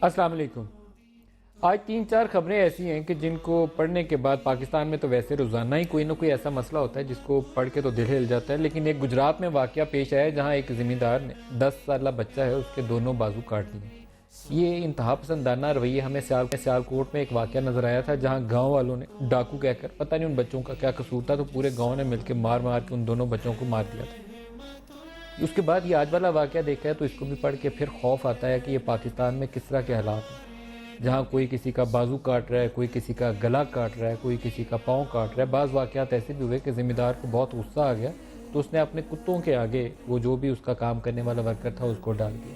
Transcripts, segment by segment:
السلام علیکم۔ آج 3-4 خبریں ایسی ہیں کہ جن کو پڑھنے کے بعد پاکستان میں تو ویسے روزانہ ہی کوئی نہ کوئی ایسا مسئلہ ہوتا ہے جس کو پڑھ کے تو دل ہل جاتا ہے، لیکن ایک گجرات میں واقعہ پیش آیا ہے جہاں ایک زمیندار نے 10 سالہ بچہ ہے اس کے دونوں بازو کاٹ دیے۔ یہ انتہا پسندانہ رویہ ہمیں سیالکوٹ میں ایک واقعہ نظر آیا تھا جہاں گاؤں والوں نے ڈاکو کہہ کر، پتہ نہیں ان بچوں کا کیا قصور تھا، تو پورے گاؤں نے مل کے مار کے ان دونوں بچوں کو مار دیا تھا۔ اس کے بعد یہ آج والا واقعہ دیکھا ہے تو اس کو بھی پڑھ کے پھر خوف آتا ہے کہ یہ پاکستان میں کس طرح کے حالات ہیں، جہاں کوئی کسی کا بازو کاٹ رہا ہے، کوئی کسی کا گلا کاٹ رہا ہے، کوئی کسی کا پاؤں کاٹ رہا ہے۔ بعض واقعات ایسے بھی ہوئے کہ ذمہ دار کو بہت غصہ آ گیا تو اس نے اپنے کتوں کے آگے وہ جو بھی اس کا کام کرنے والا ورکر تھا اس کو ڈال دیا۔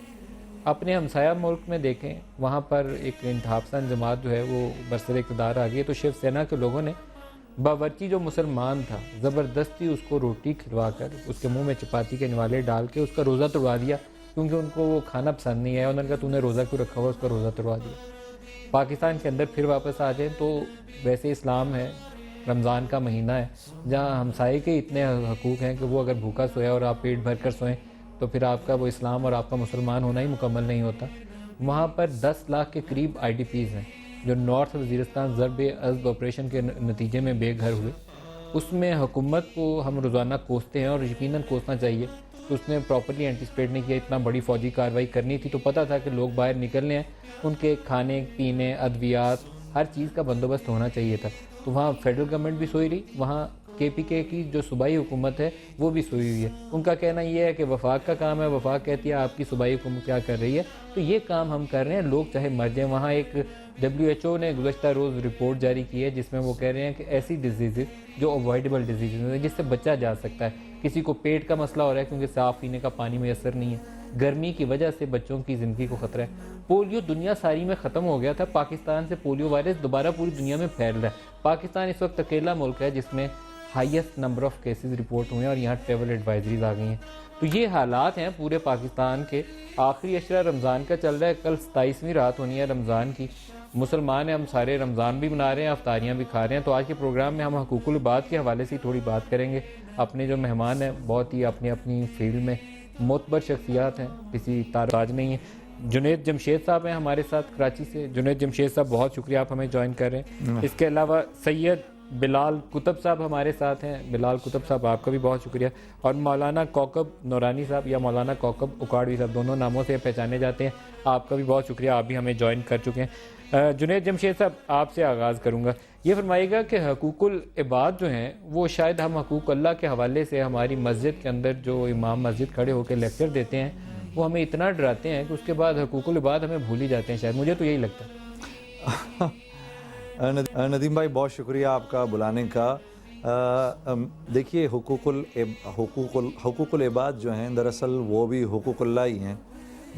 اپنے ہمسایہ ملک میں دیکھیں، وہاں پر ایک انتہا پسند جماعت جو ہے وہ برسر اقتدار آ گئی ہے، تو شیو سینا کے لوگوں نے باورچی جو مسلمان تھا زبردستی اس کو روٹی کھلوا کر اس کے منہ میں چپاتی کے نوالے ڈال کے اس کا روزہ توڑوا دیا، کیونکہ ان کو وہ کھانا پسند نہیں ہے۔ انہوں نے کہا تو نے روزہ کیوں رکھا ہوا، اس کا روزہ توڑوا دیا۔ پاکستان کے اندر پھر واپس آ جائیں تو ویسے اسلام ہے، رمضان کا مہینہ ہے جہاں ہمسائے کے اتنے حقوق ہیں کہ وہ اگر بھوکا سویا اور آپ پیٹ بھر کر سوئیں تو پھر آپ کا وہ اسلام اور آپ کا مسلمان ہونا ہی مکمل نہیں ہوتا۔ وہاں پر 10 لاکھ کے قریب آئی ڈی پیز ہیں جو نارتھ وزیرستان ضرب ازد آپریشن کے نتیجے میں بے گھر ہوئے۔ اس میں حکومت کو ہم روزانہ کوستے ہیں اور یقیناً کوسنا چاہیے، تو اس نے پراپرلی اینٹیسپیٹ نہیں کیا۔ اتنا بڑی فوجی کارروائی کرنی تھی تو پتہ تھا کہ لوگ باہر نکلنے ہیں، ان کے کھانے پینے ادویات ہر چیز کا بندوبست ہونا چاہیے تھا۔ تو وہاں فیڈرل گورنمنٹ بھی سوئی رہی، وہاں کے پی کے کی جو صوبائی حکومت ہے وہ بھی سوئی ہوئی ہے۔ ان کا کہنا یہ ہے کہ وفاق کا کام ہے، وفاق کہتی ہے آپ کی صوبائی حکومت کیا کر رہی ہے، تو یہ کام ہم کر رہے ہیں، لوگ چاہے مر جائیں۔ وہاں ایک WHO نے گزشتہ روز رپورٹ جاری کی ہے جس میں وہ کہہ رہے ہیں کہ ایسی ڈیزیزز جو اوائڈیبل ڈیزیزز ہیں جس سے بچا جا سکتا ہے، کسی کو پیٹ کا مسئلہ ہو رہا ہے کیونکہ صاف پینے کا پانی میسر نہیں ہے، گرمی کی وجہ سے بچوں کی زندگی کو خطرہ ہے۔ پولیو دنیا ساری میں ختم ہو گیا تھا، پاکستان سے پولیو وائرس دوبارہ پوری دنیا میں پھیل رہا ہے۔ پاکستان اس وقت اکیلا ملک ہے جس میں highest number of cases report ہوئے ہیں اور یہاں ٹریول ایڈوائزریز آ گئی ہیں۔ تو یہ حالات ہیں پورے پاکستان کے۔ آخری عشرہ رمضان کا چل رہا ہے، کل 27ویں رات ہونی ہے رمضان کی۔ مسلمان ہیں ہم سارے، رمضان بھی منا رہے ہیں، افطاریاں بھی کھا رہے ہیں۔ تو آج کے پروگرام میں ہم حقوق العباد کے حوالے سے تھوڑی بات کریں گے۔ اپنے جو مہمان ہیں بہت ہی اپنی فیلڈ میں معتبر شخصیات ہیں، کسی تاج نہیں ہیں۔ جنید جمشید صاحب ہیں ہمارے ساتھ کراچی سے۔ جنید جمشید صاحب بہت شکریہ آپ ہمیں جوائن کر رہے ہیں۔ اس کے علاوہ سید بلال کتب صاحب ہمارے ساتھ ہیں۔ بلال کتب صاحب آپ کا بھی بہت شکریہ۔ اور مولانا کوکب نورانی صاحب یا مولانا کوکب اکاڑوی صاحب، دونوں ناموں سے پہچانے جاتے ہیں، آپ کا بھی بہت شکریہ، آپ بھی ہمیں جوائن کر چکے ہیں۔ جنید جمشید صاحب آپ سے آغاز کروں گا، یہ فرمائیے گا کہ حقوق العباد جو ہیں وہ شاید ہم حقوق اللہ کے حوالے سے ہماری مسجد کے اندر جو امام مسجد کھڑے ہو کے لیکچر دیتے ہیں وہ ہمیں اتنا ڈراتے ہیں کہ اس کے بعد حقوق العباد ہمیں بھول ہی جاتے ہیں، شاید مجھے تو یہی لگتا ہے۔ ندیم بھائی بہت شکریہ آپ کا بلانے کا۔ دیکھیے حقوق العباد جو ہیں دراصل وہ بھی حقوق اللہ ہی ہیں۔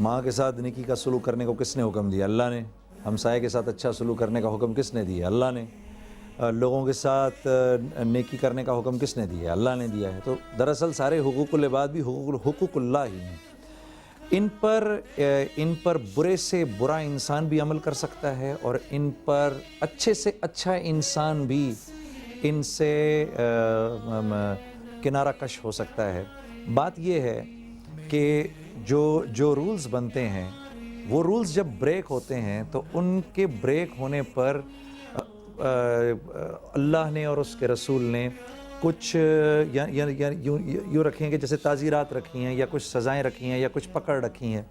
ماں کے ساتھ نیکی کا سلوک کرنے کو کس نے حکم دیا؟ اللہ نے۔ ہمسائے کے ساتھ اچھا سلوک کرنے کا حکم کس نے دیا؟ اللہ نے۔ لوگوں کے ساتھ نیکی کرنے کا حکم کس نے دیا؟ اللہ نے دیا ہے۔ تو دراصل سارے حقوق العباد بھی حقوق اللہ ہی ہیں۔ ان پر برے سے برا انسان بھی عمل کر سکتا ہے اور ان پر اچھے سے اچھا انسان بھی ان سے کنارہ کش ہو سکتا ہے۔ بات یہ ہے کہ جو رولز بنتے ہیں وہ رولز جب بریک ہوتے ہیں تو ان کے بریک ہونے پر اللہ نے اور اس کے رسول نے کچھ یوں رکھیں کہ جیسے تعزیرات رکھی ہیں یا کچھ سزائیں رکھی ہیں یا کچھ پکڑ رکھی ہیں۔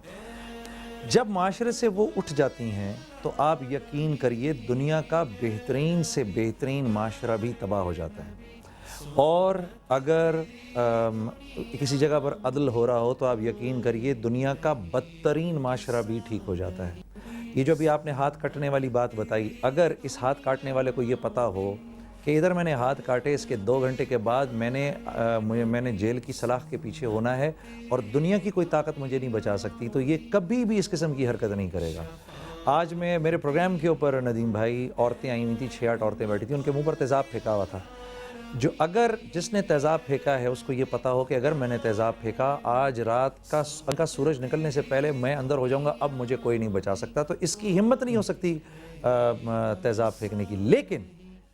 جب معاشرے سے وہ اٹھ جاتی ہیں تو آپ یقین کریے دنیا کا بہترین سے بہترین معاشرہ بھی تباہ ہو جاتا ہے، اور اگر کسی جگہ پر عدل ہو رہا ہو تو آپ یقین کریے دنیا کا بدترین معاشرہ بھی ٹھیک ہو جاتا ہے۔ یہ جو بھی آپ نے ہاتھ کاٹنے والی بات بتائی، اگر اس ہاتھ کاٹنے والے کو یہ پتہ ہو کہ ادھر میں نے ہاتھ کاٹے، اس کے 2 گھنٹے کے بعد میں نے جیل کی سلاخ کے پیچھے ہونا ہے اور دنیا کی کوئی طاقت مجھے نہیں بچا سکتی، تو یہ کبھی بھی اس قسم کی حرکت نہیں کرے گا۔ آج میرے پروگرام کے اوپر ندیم بھائی عورتیں آئی ہوئی تھیں، 6-8 عورتیں بیٹھی تھیں، ان کے منہ پر تیزاب پھینکا ہوا تھا۔ اگر جس نے تیزاب پھینکا ہے اس کو یہ پتا ہو کہ اگر میں نے تیزاب پھینکا آج رات کا سورج نکلنے سے پہلے میں اندر ہو جاؤں گا، اب مجھے کوئی نہیں بچا سکتا، تو اس کی ہمت نہیں ہو سکتی تیزاب پھینکنے کی۔ لیکن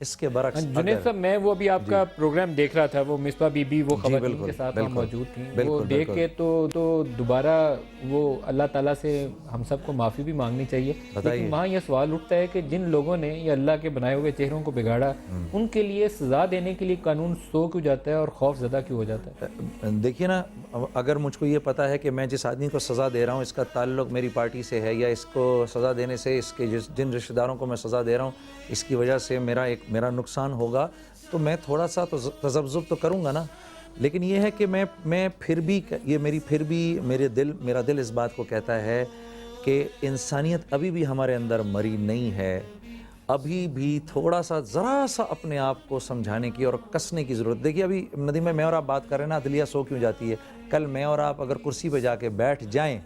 اس کے برعکس جنید صاحب میں وہ ابھی آپ کا پروگرام دیکھ رہا تھا، وہ مصباح بی بی وہ خواتین بالکل، کے ساتھ بالکل، موجود تھیں، وہ بالکل، دیکھ بالکل۔ کے تو دوبارہ وہ اللہ تعالیٰ سے ہم سب کو معافی بھی مانگنی چاہیے، لیکن وہاں یہ سوال اٹھتا ہے کہ جن لوگوں نے یہ اللہ کے بنائے ہوئے چہروں کو بگاڑا، ان کے لیے سزا دینے کے لیے قانون سو کیوں جاتا ہے اور خوف زدہ کیوں ہو جاتا ہے؟ دیکھیے نا، اگر مجھ کو یہ پتا ہے کہ میں جس آدمی کو سزا دے رہا ہوں اس کا تعلق میری پارٹی سے ہے، یا اس کو سزا دینے سے اس کے جن رشتہ داروں کو میں سزا دے رہا ہوں اس کی وجہ سے میرا نقصان ہوگا، تو میں تھوڑا سا تو تذبذب تو کروں گا نا۔ لیکن یہ ہے کہ میں پھر بھی میرا دل اس بات کو کہتا ہے کہ انسانیت ابھی بھی ہمارے اندر مری نہیں ہے، ابھی بھی تھوڑا سا ذرا سا اپنے آپ کو سمجھانے کی اور کسنے کی ضرورت۔ دیکھیے ابھی ندیم میں اور آپ بات کر رہے ہیں نا، عدلیہ سو کیوں جاتی ہے، کل میں اور آپ اگر کرسی پہ جا کے بیٹھ جائیں،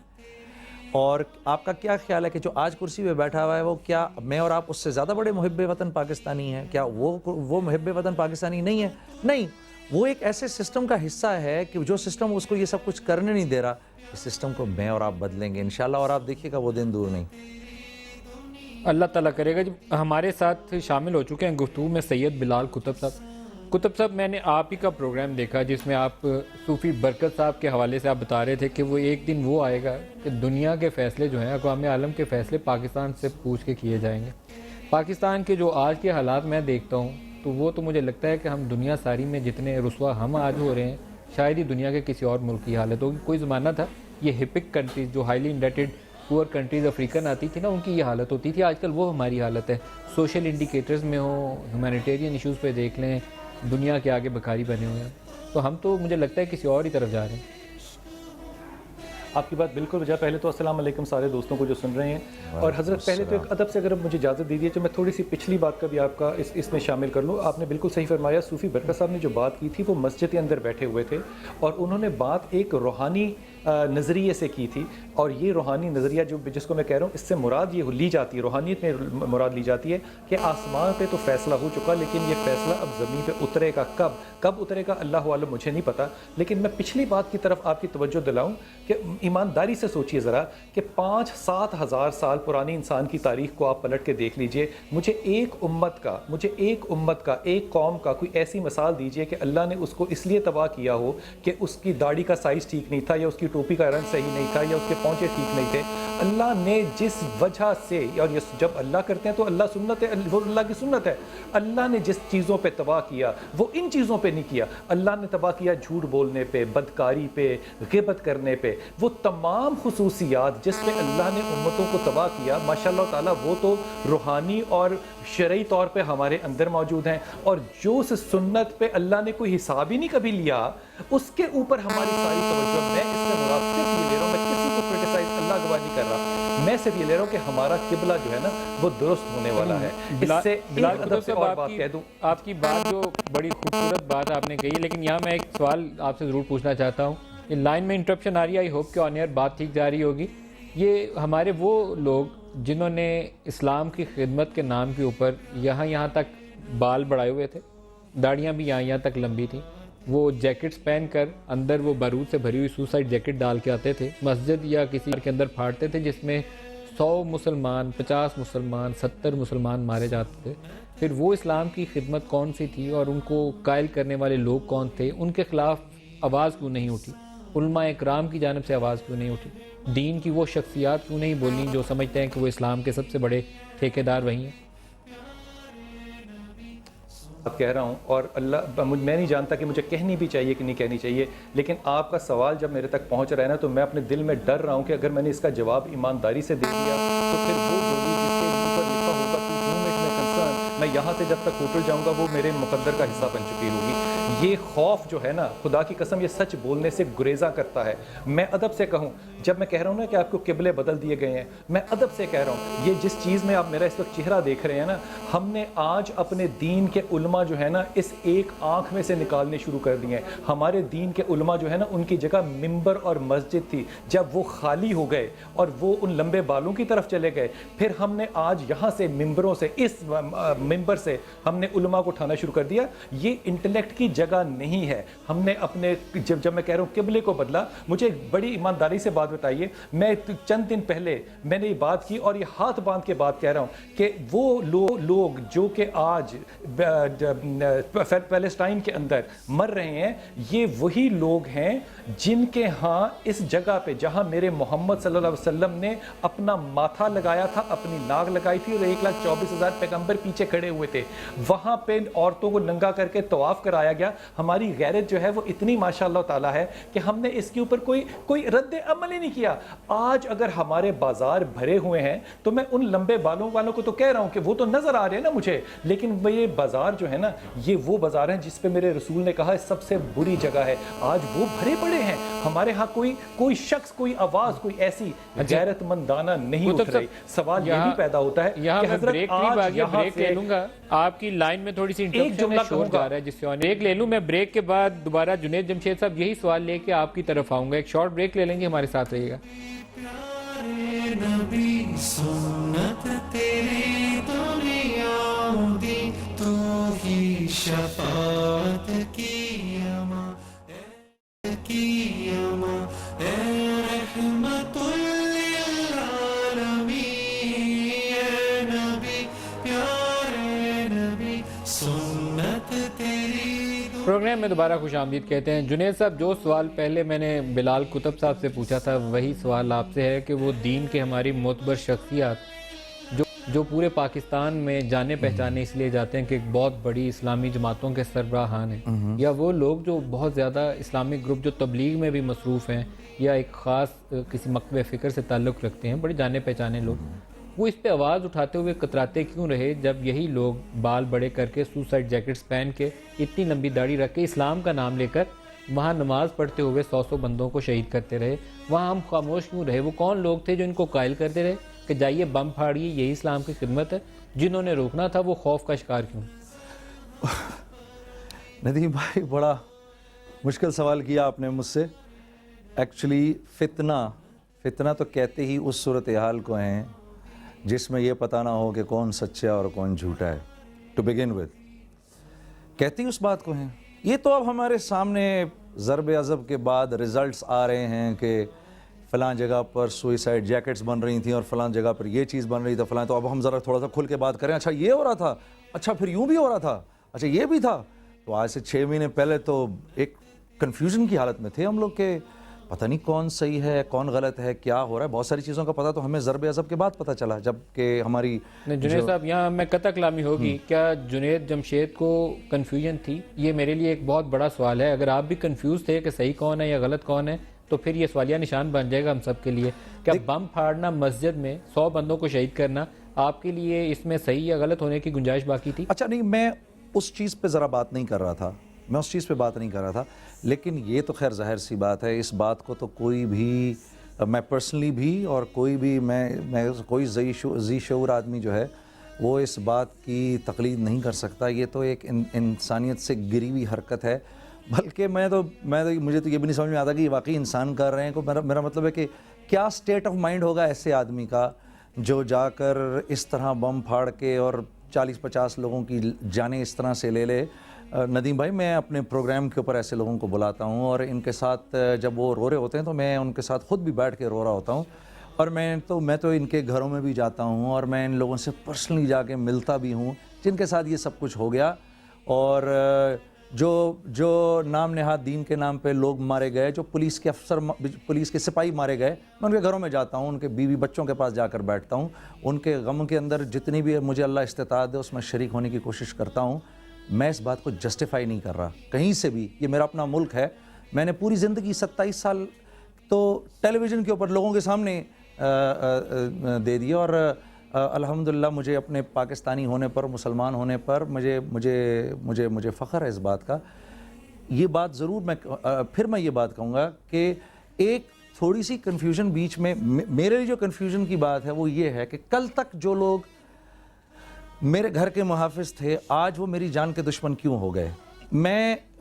اور آپ کا کیا خیال ہے کہ جو آج کرسی پہ بیٹھا ہوا ہے وہ کیا میں اور آپ اس سے زیادہ بڑے محب وطن پاکستانی ہیں؟ کیا وہ محب وطن پاکستانی نہیں ہے؟ نہیں، وہ ایک ایسے سسٹم کا حصہ ہے کہ جو سسٹم اس کو یہ سب کچھ کرنے نہیں دے رہا، اس سسٹم کو میں اور آپ بدلیں گے انشاءاللہ، اور آپ دیکھیے گا وہ دن دور نہیں۔ اللہ تعالیٰ کرے گا۔ جب ہمارے ساتھ شامل ہو چکے ہیں گفتگو میں سید بلال قطب صاحب، میں نے آپ ہی کا پروگرام دیکھا جس میں آپ صوفی برکت صاحب کے حوالے سے آپ بتا رہے تھے کہ وہ ایک دن وہ آئے گا کہ دنیا کے فیصلے جو ہیں، اقوام عالم کے فیصلے پاکستان سے پوچھ کے کیے جائیں گے۔ پاکستان کے جو آج کے حالات میں دیکھتا ہوں تو وہ تو مجھے لگتا ہے کہ ہم دنیا ساری میں جتنے رسوا ہم آج ہو رہے ہیں، شاید ہی دنیا کے کسی اور ملک کی حالت ہوگی۔ کوئی زمانہ تھا یہ ہپک کنٹریز جو highly indebted poor countries African آتی تھی نا، ان کی یہ حالت ہوتی تھی، آج کل وہ ہماری حالت ہے۔ سوشل انڈیکیٹرز میں ہوں، ہیومینیٹیرین ایشوز پہ دیکھ لیں، دنیا کے آگے بکاری بنے ہوئے ہیں، تو ہم تو مجھے لگتا ہے کسی اور ہی طرف جا رہے ہیں۔ آپ کی بات بالکل وجہ۔ پہلے تو السلام علیکم سارے دوستوں کو جو سن رہے ہیں، اور حضرت پہلے تو ایک ادب سے اگر مجھے اجازت دیجیے تو میں تھوڑی سی پچھلی بات کا بھی آپ کا اس میں شامل کر لوں۔ آپ نے بالکل صحیح فرمایا، صوفی برکت صاحب نے جو بات کی تھی وہ مسجد کے اندر بیٹھے ہوئے تھے، اور انہوں نے بات ایک روحانی نظریے سے کی تھی، اور یہ روحانی نظریہ جس کو میں کہہ رہا ہوں، اس سے مراد یہ لی جاتی ہے، روحانیت میں مراد لی جاتی ہے کہ آسمان پہ تو فیصلہ ہو چکا، لیکن یہ فیصلہ اب زمین پہ اترے گا، کب اترے گا اللہ عالم، مجھے نہیں پتا۔ لیکن میں پچھلی بات کی طرف آپ کی توجہ دلاؤں کہ ایمانداری سے سوچئے ذرا کہ 5-7 ہزار سال پرانی انسان کی تاریخ کو آپ پلٹ کے دیکھ لیجئے، مجھے ایک امت کا ایک قوم کا کوئی ایسی مثال دیجئے کہ اللہ نے اس کو اس لیے تباہ کیا ہو کہ اس کی داڑھی کا سائز ٹھیک نہیں تھا، یا اس کی ٹوپی کا رنگ صحیح نہیں تھا، یا اس کے پونچے ٹھیک نہیں تھے۔ اللہ نے جس وجہ سے، اور جب اللہ کرتے ہیں تو اللہ سنت ہے، وہ اللہ کی سنت ہے، اللہ نے جس چیزوں پہ تباہ کیا وہ ان چیزوں پہ نہیں کیا۔ اللہ نے تباہ کیا جھوٹ بولنے پہ، بدکاری پہ، غیبت کرنے پہ، وہ تمام خصوصیات جس پہ اللہ نے امتوں کو تباہ کیا، ماشاءاللہ تعالیٰ وہ تو روحانی اور شرعی طور پہ ہمارے اندر موجود ہیں، اور جو اس سنت پہ اللہ نے کوئی حساب ہی نہیں کبھی لیا، اس کے اوپر ہماری ساری توجہ، میں اس سے مراد صرف یہ لے رہا ہوں، میں کسی کو کرٹیسائز اللہ گواہ نہیں کر رہا، میں صرف یہ لے رہا ہوں کہ ہمارا قبلہ جو ہے نا وہ درست ہونے والا ہے۔ اس سے ایک ادب سے اور بات کہہ دوں، آپ کی بات جو بڑی خوبصورت بات آپ نے کہی، لیکن یہاں میں ایک سوال آپ سے ضرور پوچھنا چاہتا ہوں۔ یہ لائن میں انٹرپشن آ رہی ہے، آئی ہوپ کہ آن ایئر بات ٹھیک جا رہی ہوگی۔ یہ ہمارے وہ لوگ جنہوں نے اسلام کی خدمت کے نام کے اوپر یہاں تک بال بڑھائے ہوئے تھے، داڑیاں بھی یہاں تک لمبی تھیں، وہ جیکٹس پہن کر اندر وہ بارود سے بھری ہوئی سوسائڈ جیکٹ ڈال کے آتے تھے، مسجد یا کسی کے اندر پھاڑتے تھے جس میں 100 مسلمان، 50 مسلمان، 70 مسلمان مارے جاتے تھے۔ پھر وہ اسلام کی خدمت کون سی تھی اور ان کو قائل کرنے والے لوگ کون تھے، ان کے خلاف آواز کیوں نہیں اٹھی؟ علماء اکرام کی جانب سے آواز کیوں نہیں اٹھی؟ دین کی وہ شخصیات کیوں نہیں بولیں جو سمجھتے ہیں کہ وہ اسلام کے سب سے بڑے ٹھیکیدار وہی ہیں؟ اب کہہ رہا ہوں، اور اللہ میں نہیں جانتا کہ مجھے کہنی بھی چاہیے کہ نہیں کہنی چاہیے، لیکن آپ کا سوال جب میرے تک پہنچ رہا ہے نا تو میں اپنے دل میں ڈر رہا ہوں کہ اگر میں نے اس کا جواب ایمانداری سے دے دیا تو پھر وہ بولی جس کے اوپر لکھا ہوگا to whom it may concern، میں یہاں سے جب تک ہوٹل جاؤں گا وہ میرے مقدر کا حصہ بن چکی ہوگی۔ یہ خوف جو ہے نا، خدا کی قسم یہ سچ بولنے سے گریزا کرتا ہے۔ میں ادب سے کہوں، جب میں کہہ رہا ہوں نا کہ آپ کو قبلے بدل دیے گئے ہیں، میں ادب سے کہہ رہا ہوں، یہ جس چیز میں آپ میرا اس وقت چہرہ دیکھ رہے ہیں نا، ہم نے آج اپنے دین کے علماء جو ہے نا اس ایک آنکھ میں سے نکالنے شروع کر دیے ہیں۔ ہمارے دین کے علماء جو ہے نا ان کی جگہ ممبر اور مسجد تھی، جب وہ خالی ہو گئے اور وہ ان لمبے بالوں کی طرف چلے گئے، پھر ہم نے آج یہاں سے ممبروں سے، اس ممبر سے ہم نے علماء کو اٹھانا شروع کر دیا۔ یہ انٹلیکٹ کی جگہ نہیں ہے. ہم نے اپنے جب میں کہہ رہا ہوں قبلے کو بدلا, مجھے ایک بڑی ایمانداری سے بات بتائیے. میں چند دن پہلے میں نے یہ بات کی اور یہ ہاتھ باندھ کے بات کہہ رہا ہوں کہ وہ لوگ جو کہ آج پیلسٹائن کے اندر مر رہے ہیں, یہ وہی لوگ ہیں جن کے ہاں اس جگہ پہ جہاں میرے محمد صلی اللہ علیہ وسلم نے اپنا ماتھا لگایا تھا, اپنی ناک لگائی تھی اور 1,24,000 پیغمبر پیچھے کھڑے ہوئے تھے, وہاں پہ عورتوں کو ننگا کر کے طواف کرایا گیا. ہماری غیرت جو ہے وہ اتنی ماشاء اللہ تعالیٰ ہے کہ ہم نے اس کے اوپر کوئی رد عمل ہی نہیں کیا. آج اگر ہمارے بازار بھرے ہوئے ہیں تو میں ان لمبے بالوں والوں کو تو کہہ رہا ہوں کہ وہ تو نظر آ رہے ہیں نا مجھے, لیکن یہ بازار جو ہے نا, یہ وہ بازار ہیں جس پہ میرے رسول نے کہا سب سے بری جگہ ہے. آج وہ بھرے پڑے ہیں. ہمارے ہاں کوئی شخص, کوئی آواز, کوئی ایسی غیرت مندانہ نہیں اٹھ رہی. سوال یہ بھی پیدا ہوتا ہے کہ حضرت آج یہاں لے لوں گا, آپ کی لائن میں تھوڑی سی انٹرپشن ہے, شور جا رہا ہے جس سے ایک لے لوں میں. بریک کے بعد دوبارہ جنید جمشید صاحب یہی سوال لے کے آپ کی طرف آؤں گا. ایک شارٹ بریک لے لیں گے, ہمارے ساتھ رہیے گا. نبی سنت تیری دنیا دی, تو ہی شفاعت کی اما اے رحمت للعالمین, اے نبی پیارے نبی سنت تیری. پروگرام میں دوبارہ خوش آمدید کہتے ہیں. جنید صاحب, جو سوال پہلے میں نے بلال کتب صاحب سے پوچھا تھا وہی سوال آپ سے ہے کہ وہ دین کے ہماری معتبر شخصیات جو پورے پاکستان میں جانے پہچانے اس لیے جاتے ہیں کہ ایک بہت بڑی اسلامی جماعتوں کے سربراہان ہیں, یا وہ لوگ جو بہت زیادہ اسلامک گروپ جو تبلیغ میں بھی مصروف ہیں یا ایک خاص کسی مکتب فکر سے تعلق رکھتے ہیں, بڑے جانے پہچانے لوگ, وہ اس پہ آواز اٹھاتے ہوئے کتراتے کیوں رہے جب یہی لوگ بال بڑے کر کے سوسائڈ جیکٹس پہن کے اتنی لمبی داڑھی رکھ کے اسلام کا نام لے کر وہاں نماز پڑھتے ہوئے 100 بندوں کو شہید کرتے رہے؟ وہاں ہم خاموش کیوں رہے؟ وہ کون لوگ تھے جو ان کو قائل کرتے رہے کہ جائیے بم پھاڑیے, یہی اسلام کی خدمت ہے؟ جنہوں نے روکنا تھا وہ خوف کا شکار کیوں؟ ندیم بھائی, بڑا مشکل سوال کیا آپ نے مجھ سے. ایکچولی فتنہ تو کہتے ہی اس صورتحال کو ہیں جس میں یہ پتہ نہ ہو کہ کون سچا اور کون جھوٹا ہے. ٹو بگن ود کہتے ہی اس بات کو ہیں. یہ تو اب ہمارے سامنے ضرب عضب کے بعد ریزلٹس آ رہے ہیں کہ فلاں جگہ پر سوئسائڈ جیکٹس بن رہی تھیں اور فلاں جگہ پر یہ چیز بن رہی تھی فلاں. تو اب ہم ذرا تھوڑا سا کھل کے بات کریں. اچھا یہ ہو رہا تھا, اچھا پھر یوں بھی ہو رہا تھا, اچھا یہ بھی تھا. تو آج سے 6 مہینے پہلے تو ایک کنفیوژن کی حالت میں تھے ہم لوگ کہ پتہ نہیں کون صحیح ہے کون غلط ہے, کیا ہو رہا ہے. بہت ساری چیزوں کا پتہ تو ہمیں ضرب عضب کے بعد پتہ چلا جب کہ ہماری. جنید صاحب, یہاں میں قطع کلامی ہوگی, کیا جنید جمشید کو کنفیوژن تھی؟ یہ میرے لیے ایک بہت بڑا سوال ہے. اگر آپ بھی کنفیوز تھے کہ صحیح کون ہے یا غلط کون ہے تو پھر یہ سوالیہ نشان بن جائے گا ہم سب کے لیے. کیا بم پھاڑنا مسجد میں 100 بندوں کو شہید کرنا آپ کے لیے اس میں صحیح یا غلط ہونے کی گنجائش باقی تھی؟ اچھا نہیں, میں اس چیز پہ ذرا بات نہیں کر رہا تھا, لیکن یہ تو خیر ظاہر سی بات ہے. اس بات کو تو کوئی بھی, میں پرسنلی بھی اور کوئی بھی, میں کوئی ذی شعور آدمی جو ہے وہ اس بات کی تقلید نہیں کر سکتا. یہ تو ایک انسانیت سے گری ہوئی حرکت ہے. بلکہ مجھے تو یہ بھی نہیں سمجھ میں آتا کہ یہ واقعی انسان کر رہے ہیں. میرا مطلب ہے کہ کیا سٹیٹ آف مائنڈ ہوگا ایسے آدمی کا جو جا کر اس طرح بم پھاڑ کے اور 40-50 لوگوں کی جانیں اس طرح سے لے لے. ندیم بھائی, میں اپنے پروگرام کے اوپر ایسے لوگوں کو بلاتا ہوں اور ان کے ساتھ جب وہ رو رہے ہوتے ہیں تو میں ان کے ساتھ خود بھی بیٹھ کے رو رہا ہوتا ہوں. اور میں تو ان کے گھروں میں بھی جاتا ہوں اور میں ان لوگوں سے پرسنلی جا کے ملتا بھی ہوں جن کے ساتھ یہ سب کچھ ہو گیا. اور جو نام نہاد دین کے نام پہ لوگ مارے گئے, جو پولیس کے سپاہی مارے گئے, میں ان کے گھروں میں جاتا ہوں, ان کے بیوی بچوں کے پاس جا کر بیٹھتا ہوں. ان کے غم کے اندر جتنی بھی مجھے اللہ استطاعت دے اس میں شریک ہونے کی کوشش کرتا ہوں. میں اس بات کو جسٹیفائی نہیں کر رہا کہیں سے بھی. یہ میرا اپنا ملک ہے. میں نے پوری زندگی 27 سال تو ٹیلی ویژن کے اوپر لوگوں کے سامنے دے دیا, اور الحمدللہ مجھے اپنے پاکستانی ہونے پر, مسلمان ہونے پر مجھے فخر ہے اس بات کا. یہ بات ضرور میں یہ بات کہوں گا کہ ایک تھوڑی سی کنفیوژن بیچ میں میرے لیے جو کنفیوژن کی بات ہے وہ یہ ہے کہ کل تک جو لوگ میرے گھر کے محافظ تھے آج وہ میری جان کے دشمن کیوں ہو گئے.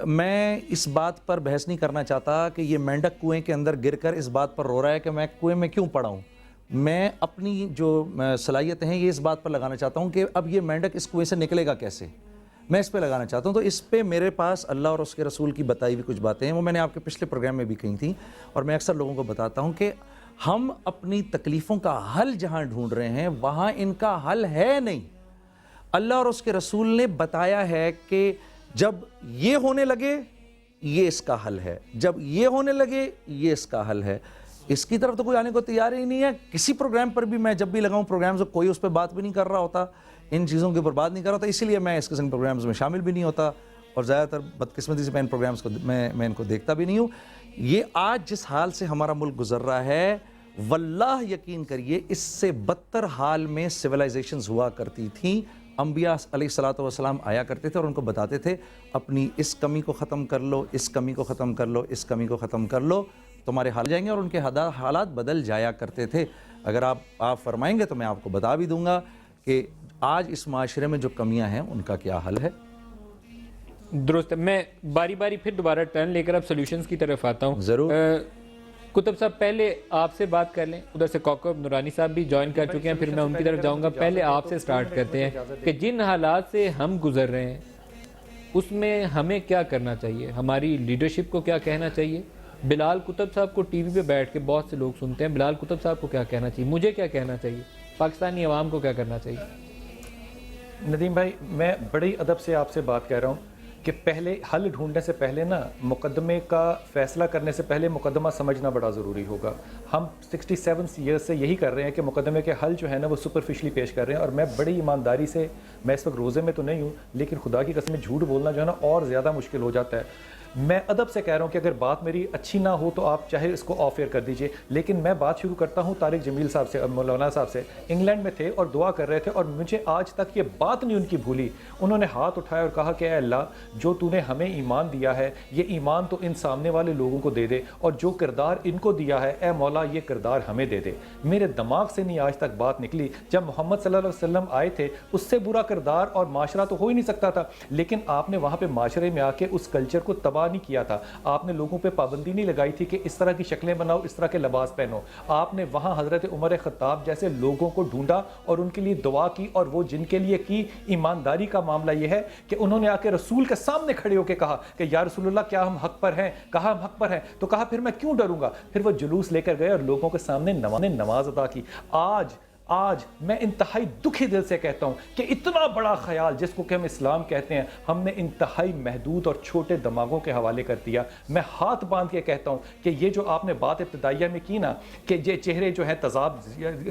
میں اس بات پر بحث نہیں کرنا چاہتا کہ یہ مینڈک کنویں کے اندر گر کر اس بات پر رو رہا ہے کہ میں کنویں میں کیوں پڑا ہوں. میں اپنی جو صلاحیتیں ہیں یہ اس بات پر لگانا چاہتا ہوں کہ اب یہ مینڈک اس کنویں سے نکلے گا کیسے. میں اس پہ لگانا چاہتا ہوں. تو اس پہ میرے پاس اللہ اور اس کے رسول کی بتائی ہوئی کچھ باتیں ہیں, وہ میں نے آپ کے پچھلے پروگرام میں بھی کہی تھیں, اور میں اکثر لوگوں کو بتاتا ہوں کہ ہم اپنی تکلیفوں کا حل جہاں ڈھونڈ رہے ہیں وہاں ان کا حل ہے نہیں. اللہ اور اس کے رسول نے بتایا ہے کہ جب یہ ہونے لگے یہ اس کا حل ہے, جب یہ ہونے لگے یہ اس کا حل ہے. اس کی طرف تو کوئی آنے کو تیار ہی نہیں ہے. کسی پروگرام پر بھی میں جب بھی لگاؤں پروگرامز کو, کوئی اس پہ بات بھی نہیں کر رہا ہوتا, ان چیزوں کے اوپر بات نہیں کر رہا ہوتا, اسی لیے میں اس قسم کے پروگرامز میں شامل بھی نہیں ہوتا, اور زیادہ تر بدقسمتی سے میں ان پروگرامز کو میں ان کو دیکھتا بھی نہیں ہوں. یہ آج جس حال سے ہمارا ملک گزر رہا ہے, واللہ یقین کریے اس سے بدتر حال میں سویلائزیشنز ہوا کرتی تھیں. انبیاء علیہ الصلوۃ والسلام آیا کرتے تھے اور ان کو بتاتے تھے اپنی اس کمی کو ختم کر لو, اس کمی کو ختم کر لو, اس کمی کو ختم کر لو, تمہارے حال جائیں گے, اور ان کے حالات بدل جایا کرتے تھے. اگر آپ فرمائیں گے تو میں آپ کو بتا بھی دوں گا کہ آج اس معاشرے میں جو کمیاں ہیں ان کا کیا حل ہے. درست ہے. میں باری باری پھر دوبارہ ٹرن لے کر اب سولوشنز کی طرف آتا ہوں. ضرور. کتب صاحب پہلے آپ سے بات کر لیں, ادھر سے کوکب نورانی صاحب بھی جوائن کر چکے ہیں, پھر میں ان کی طرف جاؤں گا. پہلے آپ سے سٹارٹ کرتے ہیں کہ جن حالات سے ہم گزر رہے ہیں اس میں ہمیں کیا کرنا چاہیے, ہماری لیڈرشپ کو کیا کہنا چاہیے. بلال کتب صاحب کو ٹی وی پہ بیٹھ کے بہت سے لوگ سنتے ہیں, بلال کتب صاحب کو کیا کہنا چاہیے, مجھے کیا کہنا چاہیے, پاکستانی عوام کو کیا کرنا چاہیے. ندیم بھائی, میں بڑی ادب سے آپ سے بات کہہ رہا ہوں کہ پہلے حل ڈھونڈنے سے پہلے نا مقدمے کا فیصلہ کرنے سے پہلے مقدمہ سمجھنا بڑا ضروری ہوگا. ہم 67 ایئرس سے یہی کر رہے ہیں کہ مقدمے کے حل جو ہے نا وہ سپرفیشلی پیش کر رہے ہیں, اور میں بڑی ایمانداری سے, میں اس وقت روزے میں تو نہیں ہوں لیکن خدا کی قسم جھوٹ بولنا جو ہے نا اور زیادہ مشکل ہو جاتا ہے. میں ادب سے کہہ رہا ہوں کہ اگر بات میری اچھی نہ ہو تو آپ چاہے اس کو آف ایئر کر دیجئے, لیکن میں بات شروع کرتا ہوں طارق جمیل صاحب سے, مولانا صاحب سے. انگلینڈ میں تھے اور دعا کر رہے تھے, اور مجھے آج تک یہ بات نہیں ان کی بھولی. انہوں نے ہاتھ اٹھایا اور کہا کہ اے اللہ, جو تو نے ہمیں ایمان دیا ہے یہ ایمان تو ان سامنے والے لوگوں کو دے دے, اور جو کردار ان کو دیا ہے اے مولا یہ کردار ہمیں دے دے. میرے دماغ سے نہیں آج تک بات نکلی. جب محمد صلی اللہ علیہ وسلم آئے تھے اس سے برا کردار اور معاشرہ تو ہو ہی نہیں سکتا تھا, لیکن آپ نے وہاں پہ معاشرے میں آ کے اس کلچر کو تباہ نہیں کیا تھا. آپ نے لوگوں پہ پابندی نہیں لگائی تھی کہ اس طرح کی شکلیں بناؤ, اس طرح کے لباس پہنو. آپ نے وہاں حضرت عمر خطاب جیسے لوگوں کو ڈھونڈا اور ان کے لیے دعا کی, اور وہ جن کے لیے کی. ایمانداری کا معاملہ یہ ہے کہ انہوں نے آ کے رسول کے سامنے کھڑے ہو کے کہا کہ یا رسول اللہ کیا ہم حق پر ہیں, کہا ہم حق پر ہیں, تو کہا پھر میں کیوں ڈروں گا. پھر وہ جلوس لے کر گئے اور لوگوں کے سامنے نماز ادا کی. آج میں انتہائی دکھی دل سے کہتا ہوں کہ اتنا بڑا خیال جس کو کہ ہم اسلام کہتے ہیں ہم نے انتہائی محدود اور چھوٹے دماغوں کے حوالے کر دیا. میں ہاتھ باندھ کے کہتا ہوں کہ یہ جو آپ نے بات ابتدائیہ میں کی نا کہ یہ چہرے جو ہیں تضاد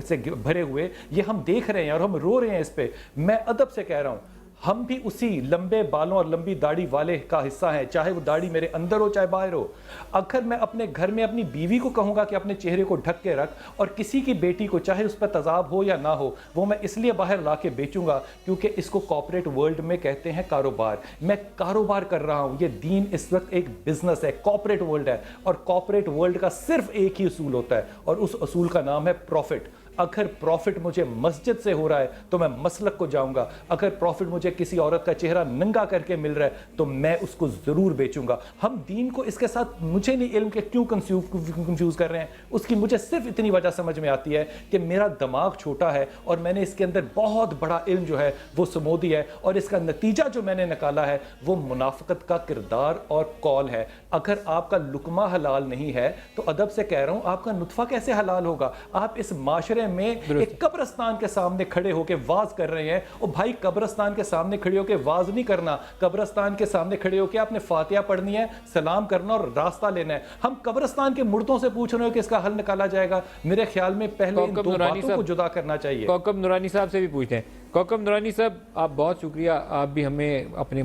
سے بھرے ہوئے, یہ ہم دیکھ رہے ہیں اور ہم رو رہے ہیں اس پہ. میں ادب سے کہہ رہا ہوں ہم بھی اسی لمبے بالوں اور لمبی داڑھی والے کا حصہ ہیں, چاہے وہ داڑھی میرے اندر ہو چاہے باہر ہو. اگر میں اپنے گھر میں اپنی بیوی کو کہوں گا کہ اپنے چہرے کو ڈھک کے رکھ, اور کسی کی بیٹی کو چاہے اس پر تذاب ہو یا نہ ہو وہ میں اس لیے باہر لا کے بیچوں گا کیونکہ اس کو کارپوریٹ ورلڈ میں کہتے ہیں کاروبار. میں کاروبار کر رہا ہوں. یہ دین اس وقت ایک بزنس ہے, کارپوریٹ ورلڈ ہے, اور کارپوریٹ ورلڈ کا صرف ایک ہی اصول ہوتا ہے, اور اس اصول کا نام ہے پروفٹ. اگر پروفٹ مجھے مسجد سے ہو رہا ہے تو میں مسلک کو جاؤں گا. اگر پروفٹ مجھے کسی عورت کا چہرہ ننگا کر کے مل رہا ہے تو میں اس کو ضرور بیچوں گا. ہم دین کو اس کے ساتھ مجھے نہیں علم کہ کیوں کنفیوز کر رہے ہیں, اس کی مجھے صرف اتنی وجہ سمجھ میں آتی ہے کہ میرا دماغ چھوٹا ہے اور میں نے اس کے اندر بہت بڑا علم جو ہے وہ سمودی ہے, اور اس کا نتیجہ جو میں نے نکالا ہے وہ منافقت کا کردار اور قول ہے. اگر آپ کا لقمہ حلال نہیں ہے تو ادب سے کہہ رہا ہوں آپ کا نطفہ کیسے حلال ہوگا. آپ اس معاشرے میں ایک قبرستان کے سامنے کھڑے ہو کے واز کر رہے ہیں. اور بھائی قبرستان کے سامنے کھڑے ہو کے واز نہیں کرنا, قبرستان کے سامنے کھڑے ہو کے آپ نے فاتحہ پڑھنی ہے, سلام کرنا اور راستہ لینا ہے. ہم قبرستان کے مردوں سے پوچھ رہے ہو کہ اس کا حل نکالا جائے گا. میرے خیال میں پہلے ان دو باتوں کو جدا کرنا چاہیے. کوکب نورانی صاحب سے بھی پوچھتے ہیں. کوکب نورانی صاحب آپ بہت شکریہ, آپ بھی ہمیں اپنے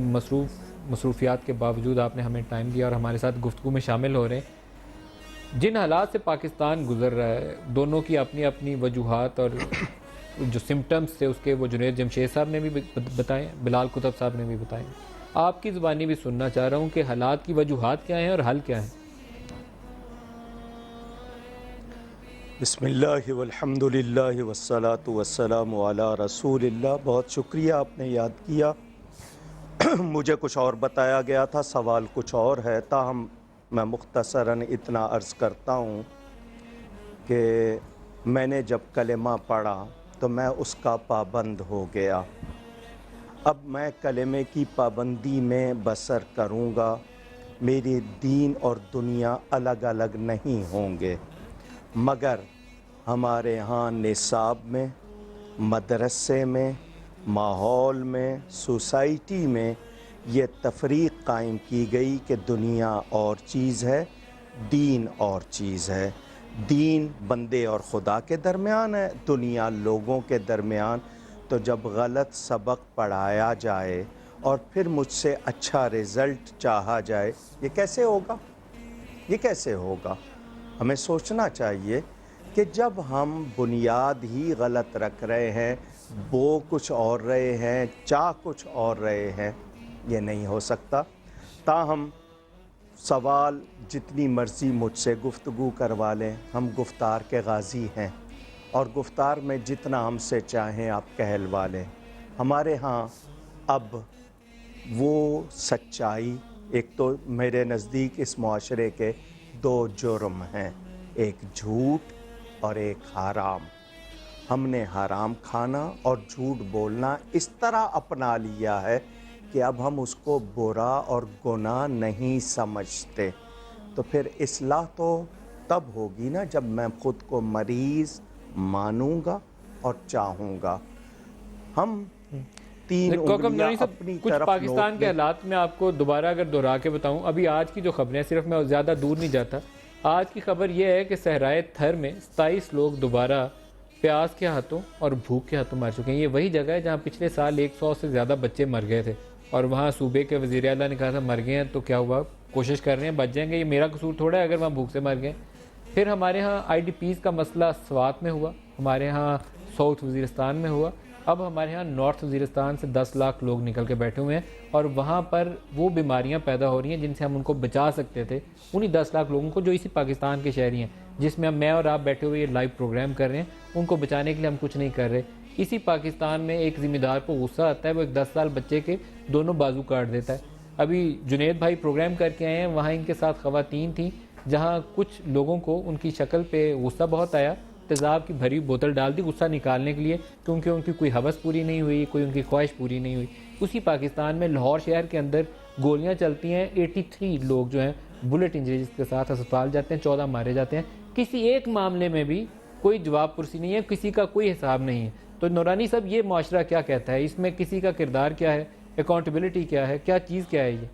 مصروفیات کے باوجود آپ نے ہمیں ٹائم دیا اور ہمارے ساتھ گفتگو میں شامل ہو رہے ہیں. جن حالات سے پاکستان گزر رہا ہے دونوں کی اپنی اپنی وجوہات, اور جو سمٹمز تھے اس کے وہ جنید جمشید صاحب نے بھی بتائیں, بلال کتب صاحب نے بھی بتائیں. آپ کی زبانی بھی سننا چاہ رہا ہوں کہ حالات کی وجوہات کیا ہیں اور حل کیا ہیں. بسم اللہ والحمد للہ والصلاة والسلام علی رسول اللہ. بہت شکریہ آپ نے یاد کیا. مجھے کچھ اور بتایا گیا تھا, سوال کچھ اور ہے, تاہم میں مختصراً اتنا عرض کرتا ہوں کہ میں نے جب کلمہ پڑھا تو میں اس کا پابند ہو گیا. اب میں کلمے کی پابندی میں بسر کروں گا، میرے دین اور دنیا الگ الگ نہیں ہوں گے، مگر ہمارے ہاں نصاب میں، مدرسے میں، ماحول میں، سوسائٹی میں یہ تفریق قائم کی گئی کہ دنیا اور چیز ہے، دین اور چیز ہے۔ دین بندے اور خدا کے درمیان ہے، دنیا لوگوں کے درمیان۔ تو جب غلط سبق پڑھایا جائے اور پھر مجھ سے اچھا رزلٹ چاہا جائے، یہ کیسے ہوگا؟ یہ کیسے ہوگا؟ ہمیں سوچنا چاہیے کہ جب ہم بنیاد ہی غلط رکھ رہے ہیں، بو کچھ اور رہے ہیں، چاہ کچھ اور رہے ہیں، یہ نہیں ہو سکتا۔ تاہم سوال جتنی مرضی مجھ سے گفتگو کروا لیں، ہم گفتار کے غازی ہیں، اور گفتار میں جتنا ہم سے چاہیں آپ کہلوا لیں۔ ہمارے ہاں اب وہ سچائی، ایک تو میرے نزدیک اس معاشرے کے دو جرم ہیں، ایک جھوٹ اور ایک حرام۔ ہم نے حرام کھانا اور جھوٹ بولنا اس طرح اپنا لیا ہے کہ اب ہم اس کو برا اور گناہ نہیں سمجھتے۔ تو پھر اصلاح تو تب ہوگی نا جب میں خود کو مریض مانوں گا اور چاہوں گا۔ ہم تین کوکب انگلیاں نورانی صاحب، اپنی کچھ طرف پاکستان نوٹ کے لیں۔ حالات میں آپ کو دوبارہ اگر دہرا کے بتاؤں، ابھی آج کی جو خبریں، صرف میں زیادہ دور نہیں جاتا، آج کی خبر یہ ہے کہ صحرائے تھر میں 27 لوگ دوبارہ پیاس کے ہاتھوں اور بھوک کے ہاتھوں مر چکے ہیں۔ یہ وہی جگہ ہے جہاں پچھلے سال 100 سے زیادہ بچے مر گئے تھے، اور وہاں صوبے کے وزیر اعلیٰ نے کہا تھا مر گئے ہیں تو کیا ہوا، کوشش کر رہے ہیں بچ جائیں گے، یہ میرا قصور تھوڑا ہے اگر وہاں بھوک سے مر گئے۔ پھر ہمارے ہاں آئی ڈی پیز کا مسئلہ سوات میں ہوا، ہمارے ہاں ساؤتھ وزیرستان میں ہوا، اب ہمارے ہاں نارتھ وزیرستان سے 10 لاکھ لوگ نکل کے بیٹھے ہوئے ہیں، اور وہاں پر وہ بیماریاں پیدا ہو رہی ہیں جن سے ہم ان کو بچا سکتے تھے، انہی 10 لاکھ لوگوں کو جو اسی پاکستان کے شہری ہیں، جس میں میں اور آپ بیٹھے ہوئے یہ لائیو پروگرام کر رہے ہیں، ان کو بچانے کے لیے ہم کچھ نہیں کر رہے۔ اسی پاکستان میں ایک ذمہ دار کو غصہ آتا ہے، وہ ایک 10 سال بچے کے دونوں بازو کاٹ دیتا ہے۔ ابھی جنید بھائی پروگرام کر کے آئے ہیں، وہاں ان کے ساتھ خواتین تھیں، جہاں کچھ لوگوں کو ان کی شکل پہ غصہ بہت آیا، تیزاب کی بھری بوتل ڈال دی غصہ نکالنے کے لیے، کیونکہ ان کی کوئی ہوس پوری نہیں ہوئی، کوئی ان کی خواہش پوری نہیں ہوئی۔ اسی پاکستان میں لاہور شہر کے اندر گولیاں چلتی ہیں، 83 لوگ جو ہیں بلٹ انجریز کے ساتھ ہسپتال جاتے ہیں، 14 مارے جاتے ہیں۔ کسی ایک معاملے میں بھی کوئی جواب پرسی نہیں ہے، کسی کا کوئی حساب نہیں ہے۔ تو نورانی صاحب، یہ معاشرہ کیا کہتا ہے؟ اس میں کسی کا کردار کیا ہے؟ اکاؤنٹیبلٹی کیا ہے؟ کیا چیز کیا ہے یہ؟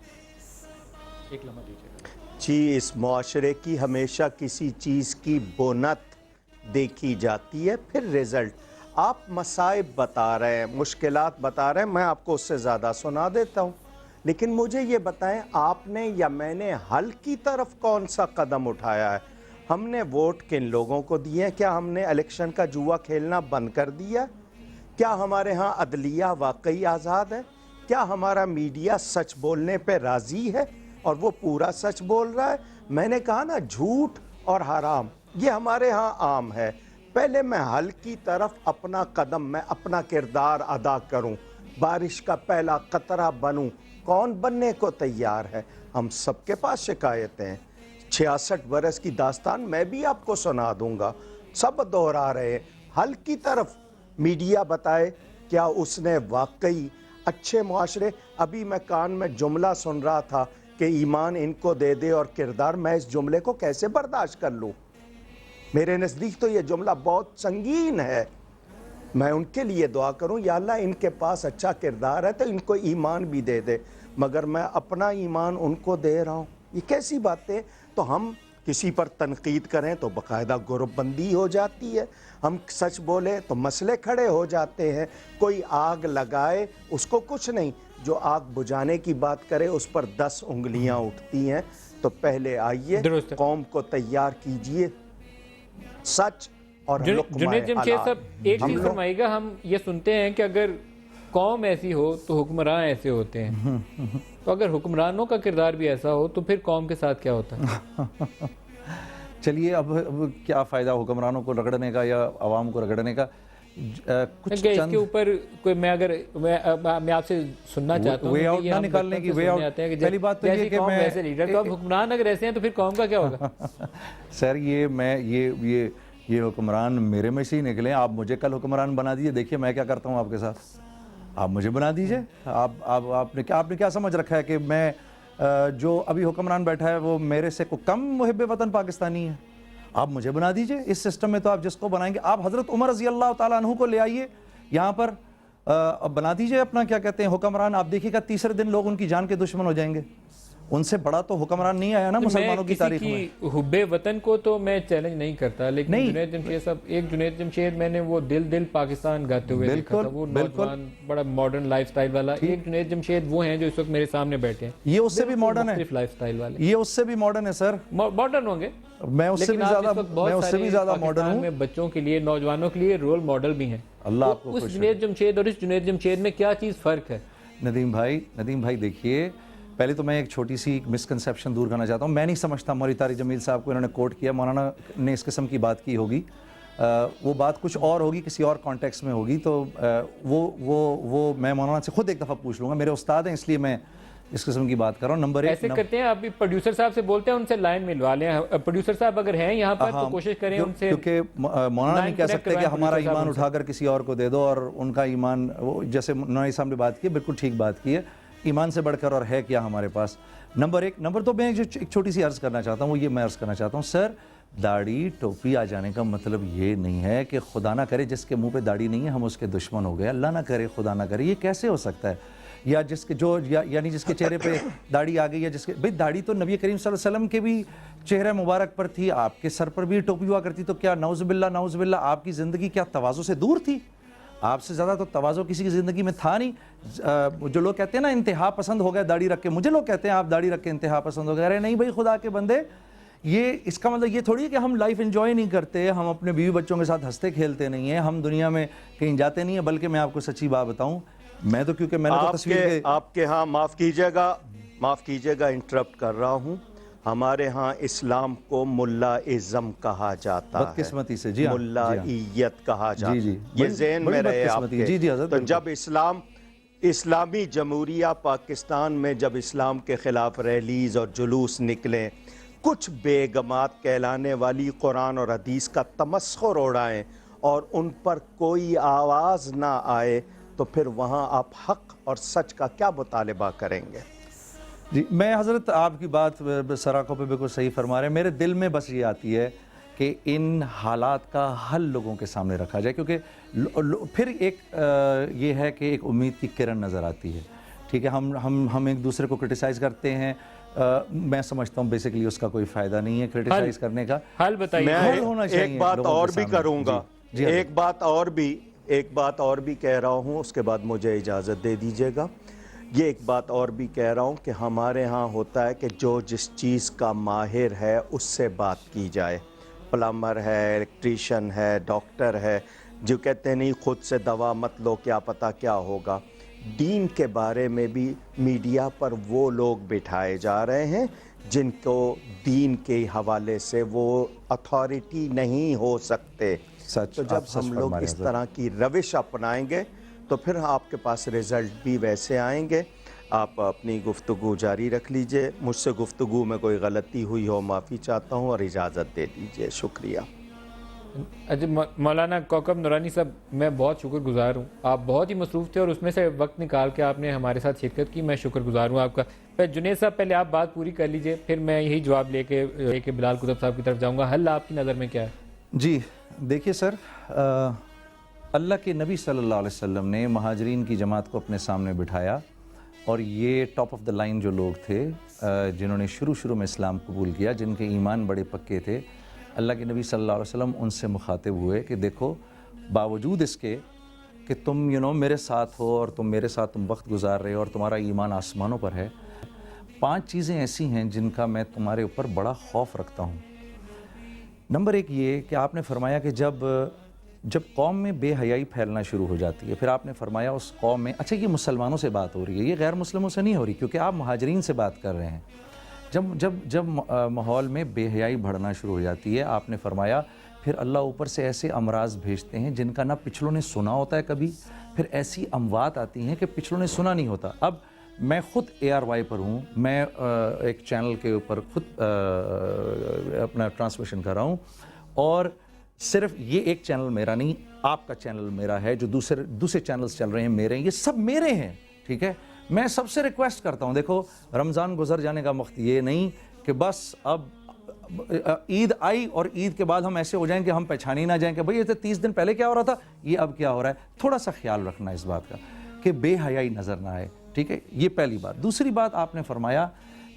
ایک لمحہ دیجیے گا۔ جی، اس معاشرے کی ہمیشہ کسی چیز کی بنت دیکھی جاتی ہے، پھر رزلٹ۔ آپ مصائب بتا رہے ہیں، مشکلات بتا رہے ہیں، میں آپ کو اس سے زیادہ سنا دیتا ہوں، لیکن مجھے یہ بتائیں آپ نے یا میں نے حل کی طرف کون سا قدم اٹھایا ہے؟ ہم نے ووٹ کن لوگوں کو دیے ہیں؟ کیا ہم نے الیکشن کا جوا کھیلنا بند کر دیا؟ کیا ہمارے ہاں عدلیہ واقعی آزاد ہے؟ کیا ہمارا میڈیا سچ بولنے پہ راضی ہے اور وہ پورا سچ بول رہا ہے؟ میں نے کہا نا، جھوٹ اور حرام یہ ہمارے ہاں عام ہے۔ پہلے میں حل کی طرف اپنا قدم، میں اپنا کردار ادا کروں، بارش کا پہلا قطرہ بنوں۔ کون بننے کو تیار ہے؟ ہم سب کے پاس شکایتیں ہیں، 66 برس کی داستان میں بھی آپ کو سنا دوں گا، سب دہرا رہے ہیں۔ حل کی طرف میڈیا بتائے، کیا اس نے واقعی اچھے معاشرے؟ ابھی میں کان میں جملہ سن رہا تھا کہ ایمان ان کو دے دے اور کردار، میں اس جملے کو کیسے برداشت کر لوں؟ میرے نزدیک تو یہ جملہ بہت سنگین ہے۔ میں ان کے لیے دعا کروں، یا اللہ ان کے پاس اچھا کردار ہے تو ان کو ایمان بھی دے دے، مگر میں اپنا ایمان ان کو دے رہا ہوں، یہ کیسی باتیں؟ تو ہم کسی پر تنقید کریں تو باقاعدہ گروپ بندی ہو جاتی ہے، ہم سچ بولیں تو مسئلے کھڑے ہو جاتے ہیں۔ کوئی آگ لگائے اس کو کچھ نہیں، جو آگ بجھانے کی بات کرے اس پر 10 انگلیاں اٹھتی ہیں۔ تو پہلے آئیے درست۔ قوم کو تیار کیجئے سچ اور جنید جمشید صاحب، ایک چیز فرمائیے گا، ہم یہ سنتے ہیں کہ اگر قوم ایسی ہو تو حکمران ایسے ہوتے ہیں، تو اگر حکمرانوں کا کردار بھی ایسا ہو تو پھر قوم کے ساتھ کیا ہوتا ہے؟ چلیے اب کیا فائدہ حکمرانوں کو رگڑنے کا یا عوام کو رگڑنے کا؟ کچھ اس کے اوپر کوئی میں آپ سے سننا چاہتا ہوں، وے آؤٹ نہ نکالنے کی، وے آؤٹ پہلی بات تو یہ کہ میں ویسے لیڈر، تو اب حکمران اگر ایسے ہیں تو پھر قوم کا کیا ہوگا؟ سر یہ حکمران میرے میں سے ہی نکلے، آپ مجھے کل حکمران بنا دیجئے، دیکھیے میں کیا کرتا ہوں آپ کے ساتھ۔ آپ مجھے بنا دیجئے. آپ نے کیا سمجھ رکھا ہے کہ میں جو ابھی حکمران بیٹھا ہے وہ میرے سے کوئی کم محب وطن پاکستانی ہے؟ آپ مجھے بنا دیجئے. اس سسٹم میں تو آپ جس کو بنائیں گے, آپ حضرت عمر رضی اللہ تعالیٰ عنہ کو لے آئیے یہاں پر, بنا دیجئے اپنا کیا کہتے ہیں حکمران. آپ دیکھیے گا تیسرے دن لوگ ان کی جان کے دشمن ہو جائیں گے. ان سے بڑا تو حکمران نہیں آیا نا مسلمانوں کی تاریخ میں. میں کسی کی حب وطن کو تو میں چیلنج نہیں کرتا, لیکن جنید جمشید صاحب, ایک جنید جمشید میں نے وہ دل پاکستان گاتے ہوئے دیکھا تھا, وہ نوجوان بڑا ماڈرن لائف سٹائل والا. ایک جنید جمشید وہ ہیں جو اس وقت میرے سامنے بیٹھے ہیں, یہ اس سے بھی ماڈرن ہے, لائف سٹائل والے. یہ اس سے بھی ماڈرن ہے سر, ماڈرن ہوں گے, میں اس سے بھی زیادہ ماڈرن ہوں. میں بچوں کے لیے, نوجوانوں کے لیے رول ماڈل بھی ہیں. اللہ آپ کو اس جنید جمشید اور اس جنید جمشید میں کیا چیز فرق ہے؟ ندیم بھائی دیکھیے, پہلے تو میں ایک چھوٹی سی مسکنسیپشن دور کرنا چاہتا ہوں. میں نہیں سمجھتا مولوی طارق جمیل صاحب کو انہوں نے کوٹ کیا, مولانا نے اس قسم کی بات کی ہوگی, وہ بات کچھ اور ہوگی, کسی اور کانٹیکس میں ہوگی, تو وہ میں مولانا سے خود ایک دفعہ پوچھ لوں گا, میرے استاد ہیں اس لیے میں اس قسم کی بات کر رہا ہوں. نمبر ایک ایسے کرتے ہیں, آپ بھی پروڈیوسر صاحب سے بولتے ہیں ان سے لائن ملوا لیں. پروڈیوسر صاحب اگر ہیں یہاں پر تو کوشش کریں ان سے, کیونکہ مولانا نہیں کہہ سکتے کہ ہمارا ایمان اٹھا کر کسی اور کو دے دو, اور ان کا ایمان, جیسے مولانا صاحب نے بات کی, بالکل ٹھیک بات کی ہے, ایمان سے بڑھ کر اور ہے کیا ہمارے پاس. نمبر ایک. نمبر دو, میں ایک چھوٹی سی عرض کرنا چاہتا ہوں, وہ یہ میں عرض کرنا چاہتا ہوں, سر داڑھی ٹوپی آ جانے کا مطلب یہ نہیں ہے کہ خدا نہ کرے جس کے منہ پہ داڑھی نہیں ہے ہم اس کے دشمن ہو گئے. اللہ نہ کرے, خدا نہ کرے, یہ کیسے ہو سکتا ہے؟ یا جس کے یعنی جس کے چہرے پہ داڑھی آ گئی, یا جس کے بھئی داڑھی تو نبی کریم صلی اللہ علیہ وسلم کے بھی چہرہ مبارک پر تھی, آپ کے سر پر بھی ٹوپی ہوا کرتی, تو کیا نعوذ باللہ آپ کی زندگی کیا تواضع سے دور تھی؟ آپ سے زیادہ تو تواضع کسی کی زندگی میں تھا نہیں. جو لوگ کہتے ہیں نا انتہا پسند ہو گئے داڑھی رکھ کے, مجھے لوگ کہتے ہیں آپ داڑھی رکھ کے انتہا پسند ہو گئے. ارے نہیں بھائی خدا کے بندے, یہ اس کا مطلب یہ تھوڑی ہے کہ ہم لائف انجوائے نہیں کرتے, ہم اپنے بیوی بچوں کے ساتھ ہنستے کھیلتے نہیں ہیں, ہم دنیا میں کہیں جاتے نہیں ہیں. بلکہ میں آپ کو سچی بات بتاؤں, میں تو کیونکہ میں نے تو تصویر آپ کے ہاں معاف کیجئے گا انٹرپٹ کر رہا ہوں, ہمارے ہاں اسلام کو ملا ازم کہا جاتا ہے, بدقسمتی سے, جی ملائیت کہا جاتا ہے, یہ ذہن میں رہے آپ کے. تو جب اسلامی جمہوریہ پاکستان میں جب اسلام کے خلاف ریلیز اور جلوس نکلیں, کچھ بیگمات کہلانے والی قرآن اور حدیث کا تمسخر اڑائیں اور ان پر کوئی آواز نہ آئے, تو پھر وہاں آپ حق اور سچ کا کیا مطالبہ کریں گے؟ جی میں حضرت آپ کی بات سراخوں پہ بالکل صحیح فرما رہے ہیں. میرے دل میں بس یہ آتی ہے کہ ان حالات کا حل لوگوں کے سامنے رکھا جائے, کیونکہ پھر ایک یہ ہے کہ ایک امید کی کرن نظر آتی ہے. ٹھیک ہے, ہم ایک دوسرے کو کرٹیسائز کرتے ہیں, میں سمجھتا ہوں بیسیکلی اس کا کوئی فائدہ نہیں ہے کرٹیسائز کرنے کا. حل بتائیے. میں ایک بات اور بھی کروں گا, ایک بات اور بھی کہہ رہا ہوں, اس کے بعد مجھے اجازت دے دیجیے گا. یہ ایک بات اور بھی کہہ رہا ہوں کہ ہمارے ہاں ہوتا ہے کہ جو جس چیز کا ماہر ہے اس سے بات کی جائے. پلمبر ہے, الیکٹریشین ہے, ڈاکٹر ہے, جو کہتے ہیں نہیں خود سے دوا مت لو کیا پتہ کیا ہوگا. دین کے بارے میں بھی میڈیا پر وہ لوگ بٹھائے جا رہے ہیں جن کو دین کے حوالے سے وہ اتھارٹی نہیں ہو سکتے. تو جب ہم لوگ اس طرح کی روش اپنائیں گے تو پھر آپ کے پاس رزلٹ بھی ویسے آئیں گے. آپ اپنی گفتگو جاری رکھ لیجئے, مجھ سے گفتگو میں کوئی غلطی ہوئی ہو معافی چاہتا ہوں اور اجازت دے دیجئے. شکریہ. مولانا کوکب نورانی صاحب, میں بہت شکر گزار ہوں, آپ بہت ہی مصروف تھے اور اس میں سے وقت نکال کے آپ نے ہمارے ساتھ شرکت کی, میں شکر گزار ہوں آپ کا. پھر جنید صاحب پہلے آپ بات پوری کر لیجئے, پھر میں یہی جواب لے کے بلال قطب صاحب کی طرف جاؤں گا. حل آپ کی نظر میں کیا ہے؟ جی دیکھیے سر, اللہ کے نبی صلی اللہ علیہ وسلم نے مہاجرین کی جماعت کو اپنے سامنے بٹھایا, اور یہ ٹاپ آف دا لائن جو لوگ تھے جنہوں نے شروع میں اسلام قبول کیا, جن کے ایمان بڑے پکے تھے, اللہ کے نبی صلی اللہ علیہ وسلم ان سے مخاطب ہوئے کہ دیکھو باوجود اس کے کہ تم میرے ساتھ ہو اور تم میرے ساتھ تم وقت گزار رہے ہو اور تمہارا ایمان آسمانوں پر ہے, 5 چیزیں ایسی ہیں جن کا میں تمہارے اوپر بڑا خوف رکھتا ہوں. نمبر 1 یہ کہ آپ نے فرمایا کہ جب قوم میں بے حیائی پھیلنا شروع ہو جاتی ہے, پھر آپ نے فرمایا اس قوم میں, اچھا یہ مسلمانوں سے بات ہو رہی ہے, یہ غیر مسلموں سے نہیں ہو رہی, کیونکہ آپ مہاجرین سے بات کر رہے ہیں. جب ماحول میں بے حیائی بڑھنا شروع ہو جاتی ہے, آپ نے فرمایا پھر اللہ اوپر سے ایسے امراض بھیجتے ہیں جن کا نہ پچھلوں نے سنا ہوتا ہے کبھی, پھر ایسی اموات آتی ہیں کہ پچھلوں نے سنا نہیں ہوتا. اب میں خود ARY پر ہوں, میں ایک چینل کے اوپر خود اپنا ٹرانسمیشن کر رہا ہوں, اور صرف یہ ایک چینل میرا نہیں، آپ کا چینل میرا ہے، جو دوسرے چینلز چل رہے ہیں میرے ہیں، یہ سب میرے ہیں، ٹھیک ہے. میں سب سے ریکویسٹ کرتا ہوں، دیکھو رمضان گزر جانے کا وقت یہ نہیں کہ بس اب عید آئی اور عید کے بعد ہم ایسے ہو جائیں کہ ہم پہچان ہی نہ جائیں کہ بھئی یہ 30 دن پہلے کیا ہو رہا تھا، یہ اب کیا ہو رہا ہے. تھوڑا سا خیال رکھنا اس بات کا کہ بے حیائی نظر نہ آئے، ٹھیک ہے. یہ پہلی بات. دوسری بات آپ نے فرمایا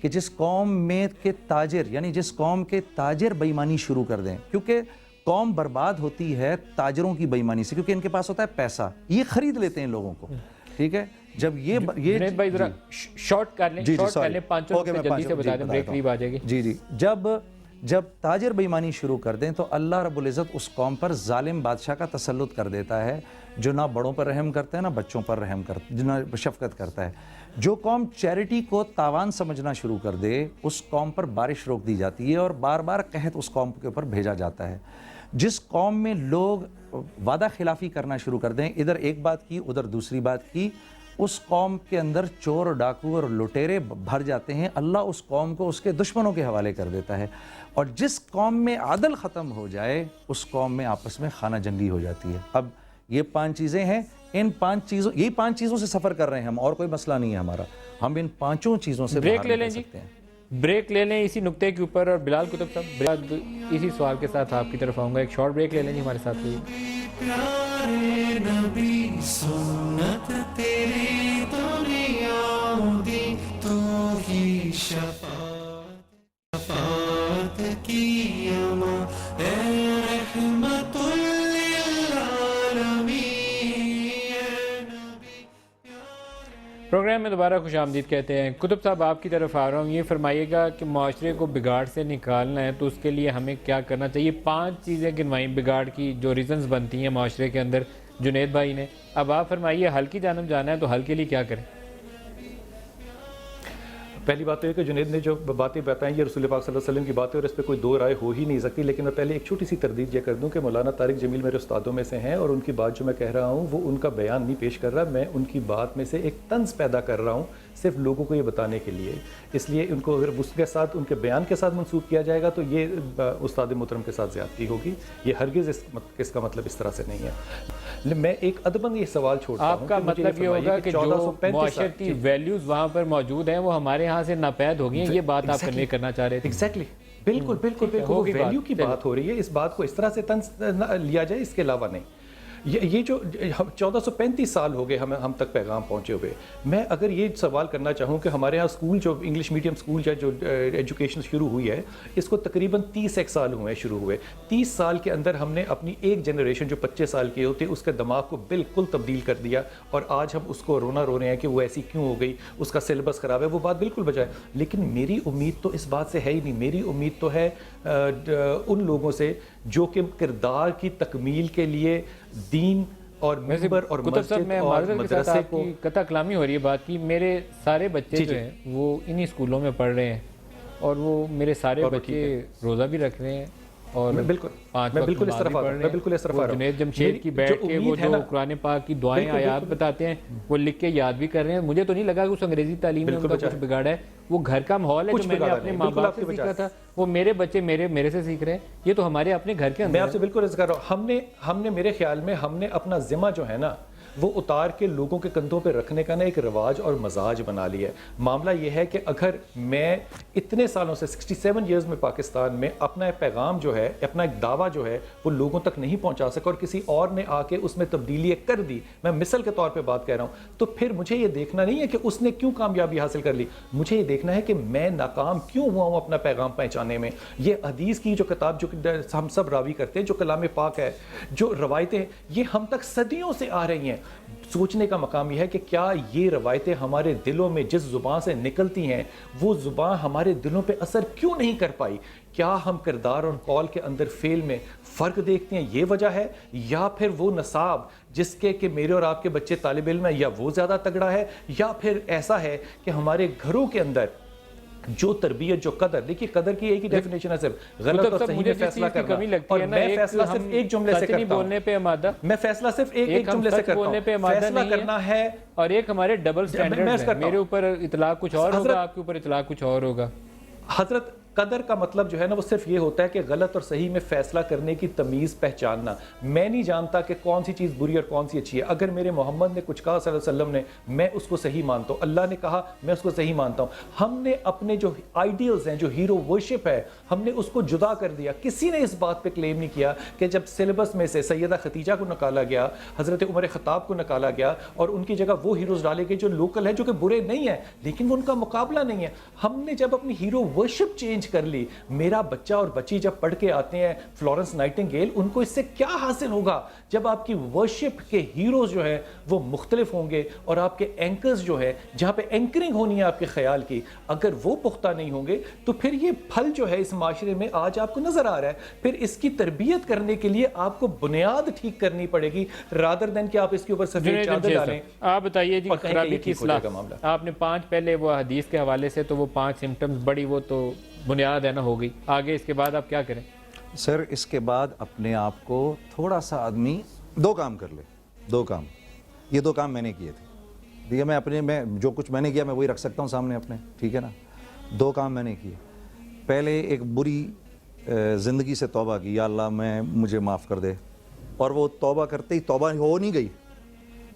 کہ جس قوم میں کے تاجر، یعنی جس قوم کے تاجر بے ایمانی شروع کر دیں، کیونکہ قوم برباد ہوتی ہے تاجروں کی بے ایمانی سے، کیونکہ ان کے پاس ہوتا ہے پیسہ، یہ خرید لیتے ہیں لوگوں کو، ٹھیک ہے. جب یہ جنید بھائی ذرا شارٹ کر لیں، شارٹ کر لیں، 5 منٹ جلدی سے بتا دیں، بریک قریب آ جائے گی. جی جب تاجر بے ایمانی شروع کر دیں تو اللہ رب العزت اس قوم پر ظالم بادشاہ کا تسلط کر دیتا ہے، جو نہ بڑوں پر رحم کرتا ہے نہ بچوں پر رحم کرتا ہے، نہ شفقت کرتا ہے. جو قوم چیریٹی کو تاوان سمجھنا شروع کر دے اس قوم پر بارش روک دی جاتی ہے اور بار بار قحط اس قوم کے اوپر بھیجا جاتا ہے. جس قوم میں لوگ وعدہ خلافی کرنا شروع کر دیں، ادھر ایک بات کی ادھر دوسری بات کی، اس قوم کے اندر چور ڈاکو اور لٹیرے بھر جاتے ہیں، اللہ اس قوم کو اس کے دشمنوں کے حوالے کر دیتا ہے. اور جس قوم میں عدل ختم ہو جائے اس قوم میں آپس میں خانہ جنگی ہو جاتی ہے. اب یہ 5 چیزیں ہیں، ان 5 چیزوں سے سفر کر رہے ہیں ہم، اور کوئی مسئلہ نہیں ہے ہمارا، ہم ان 5 چیزوں سے بریک باہر لے لیں نکل جی، سکتے ہیں. بریک لے لیں اسی نقطے کے اوپر. اور بلال کتب صاحب اسی سوال کے ساتھ آپ کی طرف آؤں گا، ایک شارٹ بریک لے لیں جی ہمارے ساتھ. پیارے نبی سنت تیری دنیا دی، تو ہی شفاعت کی اما، اے رحمت پروگرام میں دوبارہ خوش آمدید کہتے ہیں. کتب صاحب آپ کی طرف آ رہا ہوں، یہ فرمائیے گا کہ معاشرے کو بگاڑ سے نکالنا ہے تو اس کے لیے ہمیں کیا کرنا چاہیے؟ 5 چیزیں گنوائیں بگاڑ کی جو ریزنز بنتی ہیں معاشرے کے اندر جنید بھائی نے. اب آپ فرمائیے حل کی جانب جانا ہے تو حل کے لیے کیا کریں؟ پہلی بات تو یہ کہ جنید نے جو باتیں بتائیں یہ رسول پاک صلی اللہ علیہ وسلم کی باتیں، اور اس پہ کوئی دو رائے ہو ہی نہیں سکتی. لیکن میں پہلے ایک چھوٹی سی تردید یہ کر دوں کہ مولانا طارق جمیل میرے استادوں میں سے ہیں، اور ان کی بات جو میں کہہ رہا ہوں وہ ان کا بیان نہیں پیش کر رہا، میں ان کی بات میں سے ایک طنز پیدا کر رہا ہوں صرف لوگوں کو یہ بتانے کے لیے. اس لیے ان کو اگر اس کے ساتھ ان کے بیان کے ساتھ منسوب کیا جائے گا تو یہ استاد محترم کے ساتھ زیادتی ہوگی. یہ ہرگز اس کا مطلب اس طرح سے نہیں ہے. میں ایک ادباً یہ سوال چھوڑتا ہوں، آپ کا مطلب یہ ہوگا کہ جو معاشرتی ویلیوز وہاں پر موجود ہیں وہ ہمارے ہاں سے ناپید ہو گئی ہیں، یہ بات آپ کنوے کرنا چاہ رہے تھے؟ ایگزیکٹلی، بالکل وہ ویلیو کی بات ہو رہی ہے. اس بات کو اس طرح سے طنز لیا جائے، اس کے علاوہ نہیں. یہ جو 1435 سال ہو گئے ہم تک پیغام پہنچے ہوئے. میں اگر یہ سوال کرنا چاہوں کہ ہمارے ہاں اسکول جو انگلش میڈیم اسکول جو ایجوکیشن شروع ہوئی ہے اس کو تقریباً 30 سال ہوئے شروع ہوئے. 30 سال کے اندر ہم نے اپنی ایک جنریشن جو 25 سال کی ہوتی ہے اس کے دماغ کو بالکل تبدیل کر دیا، اور آج ہم اس کو رونا رو رہے ہیں کہ وہ ایسی کیوں ہو گئی، اس کا سلیبس خراب ہے. وہ بات بالکل بجائے، لیکن میری امید تو اس بات سے ہے ہی نہیں. میری امید تو ہے ان لوگوں سے جو کہ کردار کی تکمیل کے لیے دین اور منبر اور مسجد اور مدرسے کو قطع کلامی ہو رہی ہے بات کی. میرے سارے بچے جو ہیں وہ انہی اسکولوں میں پڑھ رہے ہیں، اور وہ میرے سارے بچے روزہ بھی رکھ رہے ہیں، اور میں بالکل اس طرف آ رہا ہوں. جنید جمشید کی بیٹھ کے وہ جو قرآن پاک کی دعائیں آیات بتاتے ہیں وہ لکھ کے یاد بھی کر رہے ہیں. مجھے تو نہیں لگا کہ اس انگریزی تعلیم میں ان کا کچھ بگاڑا ہے. وہ گھر کا ماحول ہے جو میں نے اپنے ماں باپ سے سیکھا تھا، وہ میرے بچے میرے سے سیکھ رہے ہیں. یہ تو ہمارے اپنے گھر کے اندر. میں آپ سے بالکل عرض کر رہا ہوں، ہم نے میرے خیال میں ہم نے اپنا ذمہ جو ہے نا وہ اتار کے لوگوں کے کندھوں پہ رکھنے کا نا ایک رواج اور مزاج بنا لیا ہے. معاملہ یہ ہے کہ اگر میں اتنے سالوں سے 67 ایئرز میں پاکستان میں اپنا ایک پیغام جو ہے، اپنا ایک دعویٰ جو ہے وہ لوگوں تک نہیں پہنچا سکا، اور کسی اور نے آ کے اس میں تبدیلی کر دی، میں مثال کے طور پہ بات کہہ رہا ہوں، تو پھر مجھے یہ دیکھنا نہیں ہے کہ اس نے کیوں کامیابی حاصل کر لی، مجھے یہ دیکھنا ہے کہ میں ناکام کیوں ہوا ہوں اپنا پیغام پہنچانے میں. یہ حدیث کی جو کتاب جو ہم سب راوی کرتے ہیں، جو کلام پاک ہے، جو روایتیں، یہ ہم تک صدیوں سے آ رہی ہیں. سوچنے کا مقام یہ ہے کہ کیا یہ روایتیں ہمارے دلوں میں جس زبان سے نکلتی ہیں وہ زبان ہمارے دلوں پہ اثر کیوں نہیں کر پائی؟ کیا ہم کردار اور قول کے اندر فعل میں فرق دیکھتے ہیں، یہ وجہ ہے؟ یا پھر وہ نصاب جس کے کہ میرے اور آپ کے بچے طالب علم ہیں، یا وہ زیادہ تگڑا ہے؟ یا پھر ایسا ہے کہ ہمارے گھروں کے اندر جو تربیت، جو قدر، دیکھیے قدر کی ایک ہی ڈیفینیشن ہے، صرف غلط اور صحیح میں فیصلہ کرنا. اور میں فیصلہ صرف ایک جملے سے کرتا ہوں، میں فیصلہ صرف ایک جملے سے کرتا ہوں، فیصلہ کرنا ہے. اور ایک ہمارے ڈبل سٹینڈرڈ ہیں، میرے اوپر اطلاق کچھ اور ہوگا، آپ کے اوپر اطلاق کچھ اور ہوگا. قدر کا مطلب جو ہے نا وہ صرف یہ ہوتا ہے کہ غلط اور صحیح میں فیصلہ کرنے کی تمیز پہچاننا. میں نہیں جانتا کہ کون سی چیز بری اور کون سی اچھی ہے. اگر میرے محمد نے کچھ کہا صلی اللہ علیہ وسلم نے, میں اس کو صحیح مانتا ہوں. اللہ نے کہا, میں اس کو صحیح مانتا ہوں. ہم نے اپنے جو آئیڈیلز ہیں, جو ہیرو ورشپ ہے, ہم نے اس کو جدا کر دیا. کسی نے اس بات پہ کلیم نہیں کیا کہ جب سلیبس میں سے سیدہ خدیجہ کو نکالا گیا, حضرت عمر خطاب کو نکالا گیا اور ان کی جگہ وہ ہیروز ڈالے گئے جو لوکل ہیں, جو کہ برے نہیں ہیں لیکن وہ ان کا مقابلہ نہیں ہے. ہم نے جب اپنی ہیرو ورشپ چینج کر لی, میرا بچہ اور بچی جب پڑھ کے آتے ہیں فلورنس نائٹنگیل, ان کو اس سے کیا حاصل ہوگا جب آپ کی ورشپ کے ہیروز جو ہے وہ مختلف ہوں گے اور آپ کے اینکرز جو ہے, جہاں پہ اینکرنگ ہونی ہے آپ کے خیال کی, اگر وہ پختہ نہیں ہوں گے تو پھر یہ پھل جو ہے اس معاشرے میں آج آپ کو نظر آ رہا ہے. پھر اس کی تربیت کرنے کے لیے آپ کو بنیاد ٹھیک کرنی پڑے گی, رادر دین کہ آپ اس کے اوپر سفید چادر ڈالیں. آپ بتائیے جی, اور کہیں کہ خرابی یہ کی ٹھیک ہو اصلاح, جائے گا معاملہ. آپ نے 5 پہلے وہ حدیث کے حوالے سے تو وہ 5 سمٹمز بڑی وہ تو بنیاد ہے نا ہو گئی, آگے اس کے بعد آپ کیا کریں؟ سر اس کے بعد اپنے آپ کو تھوڑا سا آدمی 2 کام کر لے. 2 کام, یہ 2 کام میں نے کیے تھے. ٹھیک ہے, میں جو کچھ میں نے کیا میں وہی رکھ سکتا ہوں سامنے اپنے, ٹھیک ہے نا. 2 کام میں نے کیے. پہلے ایک بری زندگی سے توبہ کی, یا اللہ مجھے معاف کر دے, اور وہ توبہ کرتے ہی توبہ ہو نہیں گئی,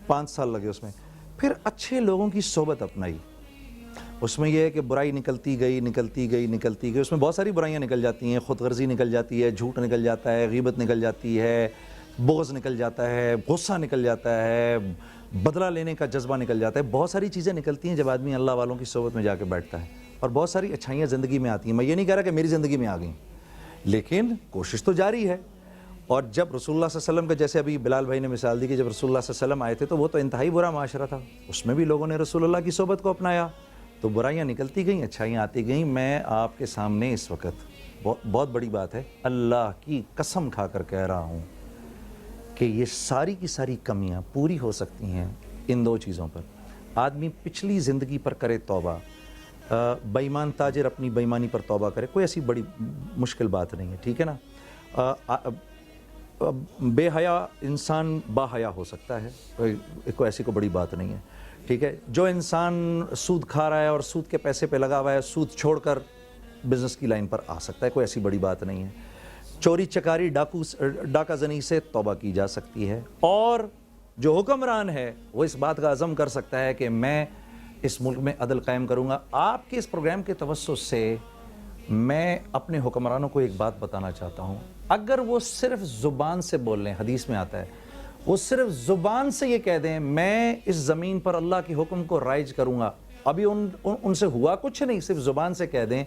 5 سال لگے اس میں. پھر اچھے لوگوں کی صحبت اپنائی. اس میں یہ ہے کہ برائی نکلتی گئی. اس میں بہت ساری برائیاں نکل جاتی ہیں, خود غرضی نکل جاتی ہے, جھوٹ نکل جاتا ہے, غیبت نکل جاتی ہے, بغض نکل جاتا ہے, غصہ نکل جاتا ہے, بدلہ لینے کا جذبہ نکل جاتا ہے. بہت ساری چیزیں نکلتی ہیں جب آدمی اللہ والوں کی صحبت میں جا کے بیٹھتا ہے, اور بہت ساری اچھائیاں زندگی میں آتی ہیں. میں یہ نہیں کہہ رہا کہ میری زندگی میں آ گئیں, لیکن کوشش تو جاری ہے. اور جب رسول اللہ صلی اللہ علیہ وسلم کا, جیسے ابھی بلال بھائی نے مثال دی کہ جب رسول اللہ صلی اللہ علیہ وسلم آئے تھے تو وہ تو انتہائی برا معاشرہ تھا, اس میں بھی لوگوں نے رسول اللہ کی صحبت کو اپنایا, تو برائیاں نکلتی گئیں, اچھائیاں آتی گئیں. میں آپ کے سامنے اس وقت بہت بڑی بات ہے, اللہ کی قسم کھا کر کہہ رہا ہوں کہ یہ ساری کی ساری کمیاں پوری ہو سکتی ہیں ان 2 چیزوں پر. آدمی پچھلی زندگی پر کرے توبہ, بے ایمان تاجر اپنی بے ایمانی پر توبہ کرے, کوئی ایسی بڑی مشکل بات نہیں ہے, ٹھیک ہے نا. بے حیا انسان با حیا ہو سکتا ہے, کوئی ایسی کوئی بڑی بات نہیں ہے, ٹھیک ہے. جو انسان سود کھا رہا ہے اور سود کے پیسے پہ لگا ہوا ہے, سود چھوڑ کر بزنس کی لائن پر آ سکتا ہے, کوئی ایسی بڑی بات نہیں ہے. چوری چکاری ڈاکہ زنی سے توبہ کی جا سکتی ہے. اور جو حکمران ہے وہ اس بات کا عزم کر سکتا ہے کہ میں اس ملک میں عدل قائم کروں گا. آپ کے اس پروگرام کے توسط سے میں اپنے حکمرانوں کو ایک بات بتانا چاہتا ہوں, اگر وہ صرف زبان سے بول لیں, حدیث میں آتا ہے, وہ صرف زبان سے یہ کہہ دیں میں اس زمین پر اللہ کے حکم کو رائج کروں گا, ابھی ان سے ہوا کچھ نہیں, صرف زبان سے کہہ دیں,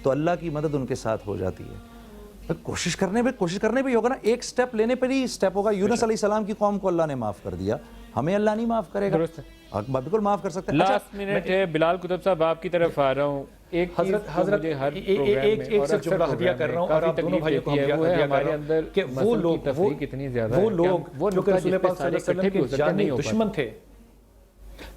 تو اللہ کی مدد ان کے ساتھ ہو جاتی ہے. کوشش کرنے پہ ہوگا نا, ایک سٹیپ لینے پر ہی سٹیپ ہوگا. یونس علیہ السلام کی قوم کو اللہ نے معاف کر دیا, ہمیں اللہ نہیں معاف کرے گا؟ درست ہے, بالکل معاف کر سکتے ہیں. لاسٹ منٹ ہے, بلال کتب صاحب آپ کی طرف آ رہا ہوں. ایک حضرت ایک سے جملہ ہدیہ کر رہا ہوں, اور آپ دونوں بھائیوں کو ہدیہ کر رہا ہوں کہ وہ لوگ جو کہ رسول پاک صلی اللہ علیہ وسلم کے جانی دشمن تھے,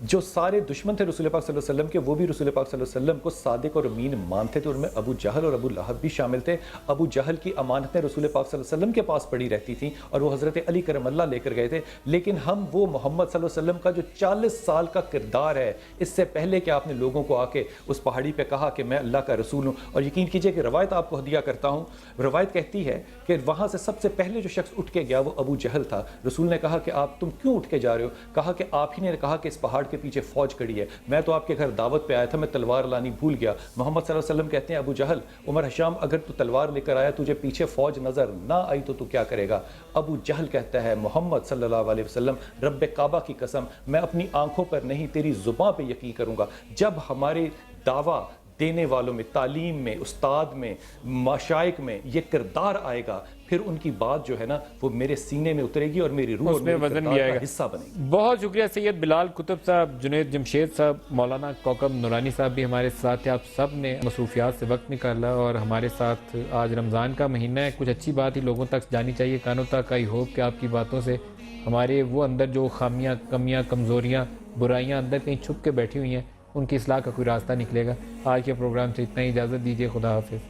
جو سارے دشمن تھے رسول پاک صلی اللہ علیہ وسلم کے, وہ بھی رسول پاک صلی اللہ علیہ وسلم کو صادق اور امین مانتے تھے, اور ان میں ابو جہل اور ابو لہب بھی شامل تھے. ابو جہل کی امانتیں رسول پاک صلی اللہ علیہ وسلم کے پاس پڑی رہتی تھیں اور وہ حضرت علی کرم اللہ لے کر گئے تھے. لیکن ہم وہ محمد صلی اللہ علیہ وسلم کا جو 40 سال کا کردار ہے, اس سے پہلے کہ آپ نے لوگوں کو آ کے اس پہاڑی پہ کہا کہ میں اللہ کا رسول ہوں, اور یقین کیجئے کہ روایت آپ کو ہدیہ کرتا ہوں, روایت کہتی ہے کہ وہاں سے سب سے پہلے جو شخص اٹھ کے گیا وہ ابو جہل تھا. رسول نے کہا کہ تم کیوں اٹھ کے جا رہے ہو؟ کہا کہ آپ ہی نے کہا کہ اس پہاڑ کے پیچھے فوج کڑی ہے, میں تو آپ کے گھر دعوت پہ آیا تھا, میں تلوار لانی بھول گیا. محمد صلی اللہ علیہ وسلم کہتے ہیں ابو جہل, عمر حشام, اگر تو تلوار لے کر آیا, تجھے پیچھے فوج نظر نہ آئی تو کیا کرے گا؟ ابو جہل کہتا ہے محمد صلی اللہ علیہ وسلم, رب کعبہ کی قسم, میں اپنی آنکھوں پر نہیں تیری زبان پہ یقین کروں گا. جب ہمارے دعویٰ دینے والوں میں, تعلیم میں, استاد میں, مشائخ میں یہ کردار آئے گا, پھر ان کی بات جو ہے نا وہ میرے سینے میں اترے گی اور میری روح میں وزن بھی آئے گا, حصہ بنے گی. بہت شکریہ سید بلال کتب صاحب, جنید جمشید صاحب, مولانا کوکب نورانی صاحب بھی ہمارے ساتھ ہیں. آپ سب نے مصروفیات سے وقت نکالا اور ہمارے ساتھ. آج رمضان کا مہینہ ہے, کچھ اچھی بات ہی لوگوں تک جانی چاہیے, کانوں تک. آئی ہوپ کہ آپ کی باتوں سے ہمارے وہ اندر جو خامیاں, کمیاں, کمزوریاں, برائیاں اندر کہیں چھپ کے بیٹھی ہوئی ہیں, ان کی اصلاح کا کوئی راستہ نکلے گا. آج کے پروگرام سے اتنا ہی, اجازت دیجیے, خدا حافظ.